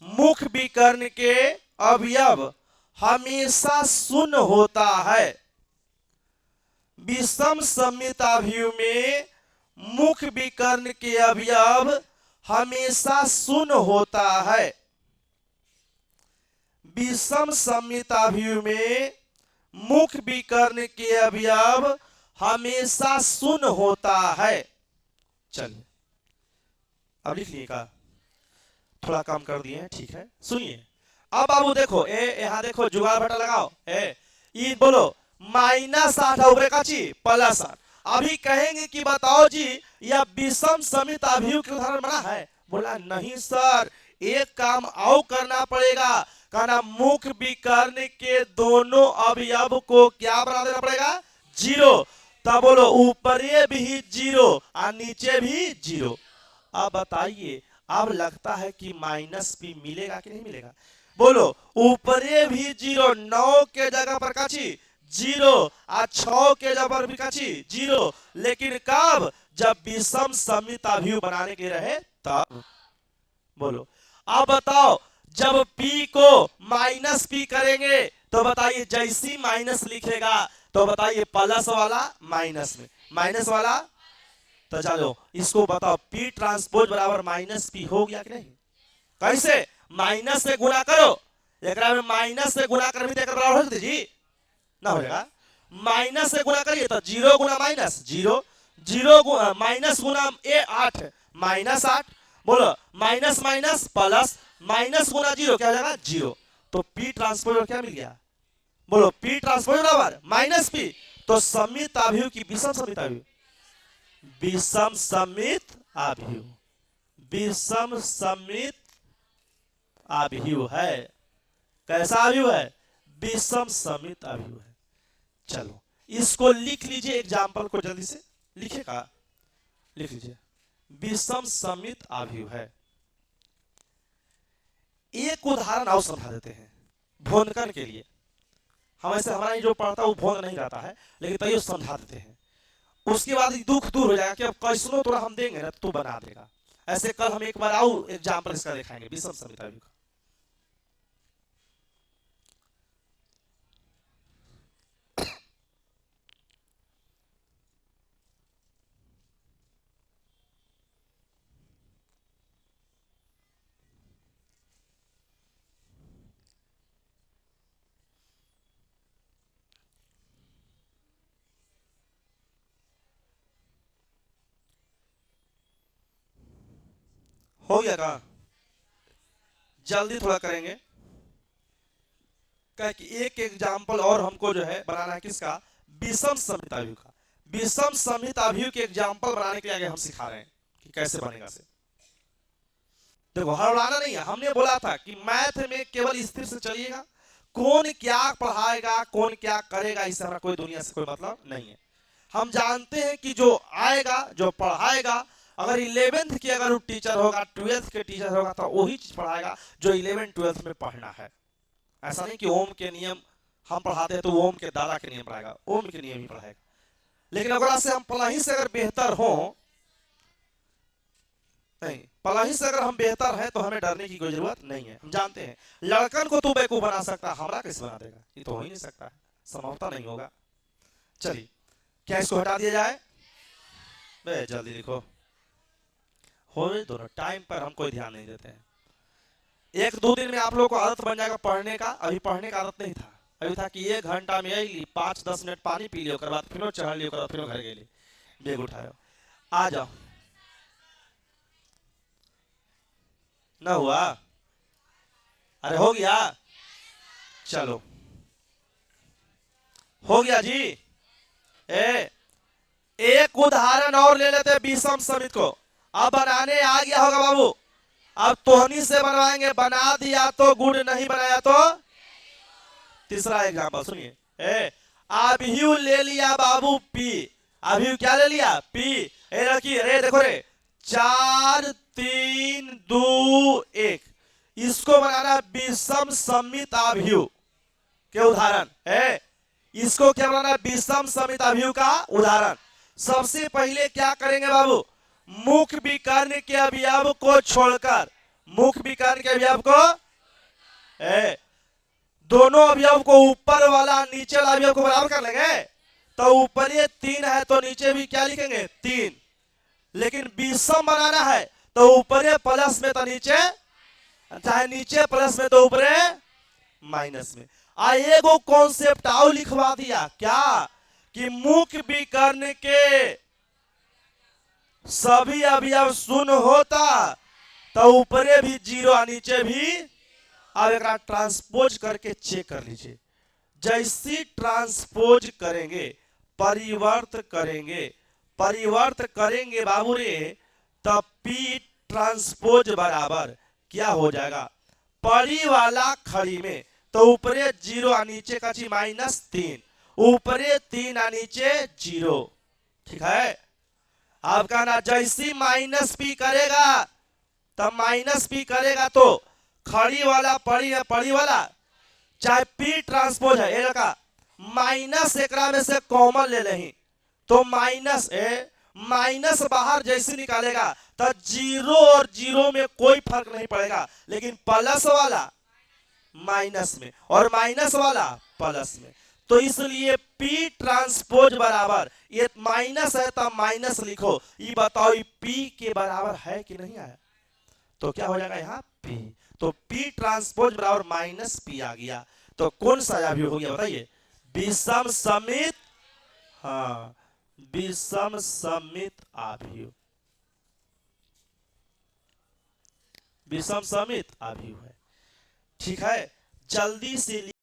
मुख विकर्ण के अवयव हमेशा शून्य होता है। विषम समित अवयव में मुख विकर्ण के अवयव हमेशा शून्य होता है। विषम समित अवयव में मुख विकर्ण के अवयव हमेशा शून्य होता है। चलिए अब लिख लिएगा, थोड़ा कम कर दिए, ठीक है। सुनिए अब बाबू देखो, यहाँ देखो जुगाड़ भट्टा लगाओ, ई बोलो -8 ऊपर का ची +8। अभी कहेंगे कि बताओ जी यह विषम समित अवयव के उदाहरण बना है। बोला नहीं सर, एक काम और करना पड़ेगा, कहना मुख विकर्ण के दोनों अवयव को क्या बना देना पड़ेगा, 0। तब बोलो ऊपरे भी 0 और नीचे भी 0। अब बताइए, अब लगता है कि -p मिलेगा कि नहीं मिलेगा। बोलो ऊपरे भी 0, 9 के जगह पर काची 0 और 6 के जगह पर भी काची 0, लेकिन कब, जब विषम समित अवयव बनाने के रहे तब। बोलो अब बताओ, जब p को -p करेंगे तो बताइए जैसी माइनस लिखेगा तो बताइए प्लस वाला माइनस में, माइनस वाला, तो चलो इसको बताओ p ट्रांसपोज बराबर -p हो गया कि नहीं। कैसे, माइनस से गुणा करो, एकरा में माइनस से गुणा कर भी देकर बराबर हो जी ना हो जाएगा। माइनस से गुणा करिए तो 0 गुणा माइनस 0, 0 माइनस गुणा 8 -8। बोलो माइनस माइनस प्लस, माइनस गुणा 0 क्या हो जाएगा 0। तो p ट्रांसपोज क्या मिल गया, बोलो p ट्रांसपोज बराबर -p। तो समित अवयव की विषम समित अवयव, विषम समित अवयव, विषम समित अवयव है। कैसा अवयव है, विषम समित अवयव है। चलो इसको लिख लीजिए, एग्जाम्पल को जल्दी से लिखेगा, लिख लीजिए, विषम समित अवयव है। एक उदाहरण और समझा देते हैं भोंदकन के लिए। हम ऐसे हमारा जो पढ़ता है वो भोंद नहीं रहता है, लेकिन तैयो समझा देते हैं, उसके बाद दुख दूर हो जाएगा कि अब कैसनो तोड़ा हम देंगे ना तू बना देगा। ऐसे कल हम एक बार और एग्जाम्पल इसका दिखाएंगे विषम समित अवयव का। हो गया का, जल्दी थोड़ा करेंगे, क्या कि एक एग्जाम्पल और हमको जो है बनाना है किसका, विषम समित अवयव का। विषम समित अवयव के एग्जाम्पल बनाने के लिए आगे हम सिखा रहे हैं कि कैसे बनेगा से। देखो हड़बड़ाना नहीं है, हमने बोला था कि मैथ में केवल स्थिर से चलिएगा, कौन क्या पढ़ाएगा कौन क्या करेगा इससे हमारा कोई दुनिया से कोई मतलब नहीं है। हम जानते हैं कि जो आएगा जो पढ़ाएगा, अगर 11th की अगर टीचर होगा 12th के टीचर होगा तो वही चीज पढ़ाएगा जो 11th 12th में पढ़ना है। ऐसा नहीं कि ओम के नियम हम पढ़ाते हैं तो ओम के दादा के नियम पढ़ाएगा, ओम के नियम ही पढ़ाएगा। लेकिन अगर से हम पलाही से अगर बेहतर हो, नहीं पलाही से अगर हम बेहतर हैं तो हमें डरने की कोई जरूरत नहीं है। हम जानते हैं लड़कन को तू बेवकूफ बना सकता, हमरा कैसे बना देगा, ये तो हो ही नहीं सकता है, संभवता नहीं होगा। चलिए क्या इसको हटा दिया जाए, बे जल्दी लिखो, हो दोनों टाइम पर हम कोई ध्यान नहीं देते हैं। 1-2 दिन में आप लोगों को आदत बन जाएगा पढ़ने का। अभी पढ़ने का आदत नहीं था, अभी था कि 1 घंटा में आई 5-10 मिनट पानी पी लियो, बाद फिर चढ़ लियो, फिर घर गए बेग उठायो, आ जाओ। ना हुआ, अरे हो गया, चलो हो गया जी। एक उदाहरण और ले लेते विषम समित को। अब बनाने आ गया होगा बाबू, अब तोहनी से बनवाएंगे, बना दिया तो गुड, नहीं बनाया तो। तीसरा एग्जाम्पल सुनिए, अभियु ले लिया बाबू पी, अभियु क्या ले लिया पी, रखिए रे, देखो रे 4 3 2 1, इसको बनाना विषम समित अभियु के उदाहरण है। इसको क्या बनाना, विषम समित अभियु का उदाहरण। सबसे पहले क्या करेंगे बाबू, मुख्य विकर्ण के अवयव को छोड़कर, मुख्य विकर्ण के अवयव को दोनों अवयव को ऊपर वाला नीचे वाला अवयव को बराबर कर लेंगे। तो ऊपर ये 3 है तो नीचे भी क्या लिखेंगे 3। लेकिन विषम बनाना है तो ऊपर प्लस में तो नीचे, चाहे नीचे प्लस में तो ऊपर माइनस में। आइए को कॉन्सेप्ट आओ लिखवा दिया क्या, कि मुख्य विकर्ण के सभी अवयव शून्य होता तो ऊपरे भी 0 और नीचे भी। अब एक ट्रांसपोज करके चेक कर लीजिए, जैसी ट्रांसपोज करेंगे परिवर्त करेंगे, परिवर्त करेंगे बाबू रे, तब पी ट्रांसपोज बराबर क्या हो जाएगा, पड़ी वाला खड़ी में तो ऊपरे 0 और नीचे का ची -3, ऊपरे 3 और नीचे 0। ठीक है, आप कहना जैसी -p करेगा तब -p करेगा तो खड़ी वाला पड़ी वाला, चाहे p ट्रांसपोज है ए का माइनस एकरा में से कॉमन ले लें तो माइनस बाहर जैसे निकालेगा तो 0 और 0 में कोई फर्क नहीं पड़ेगा, लेकिन प्लस वाला माइनस में और माइनस वाला प्लस में। तो इसलिए P ट्रांसपोज बराबर, ये माइनस है तो माइनस लिखो, ये बताओ ये P के बराबर है कि नहीं है, तो क्या हो जाएगा यहाँ P। तो P ट्रांसपोज बराबर -P आ गया। तो कौन सा अवयव हो गया बताइए, विषम समित, हाँ विषम समित अवयव, विषम समित अवयव है। ठीक है, जल्दी से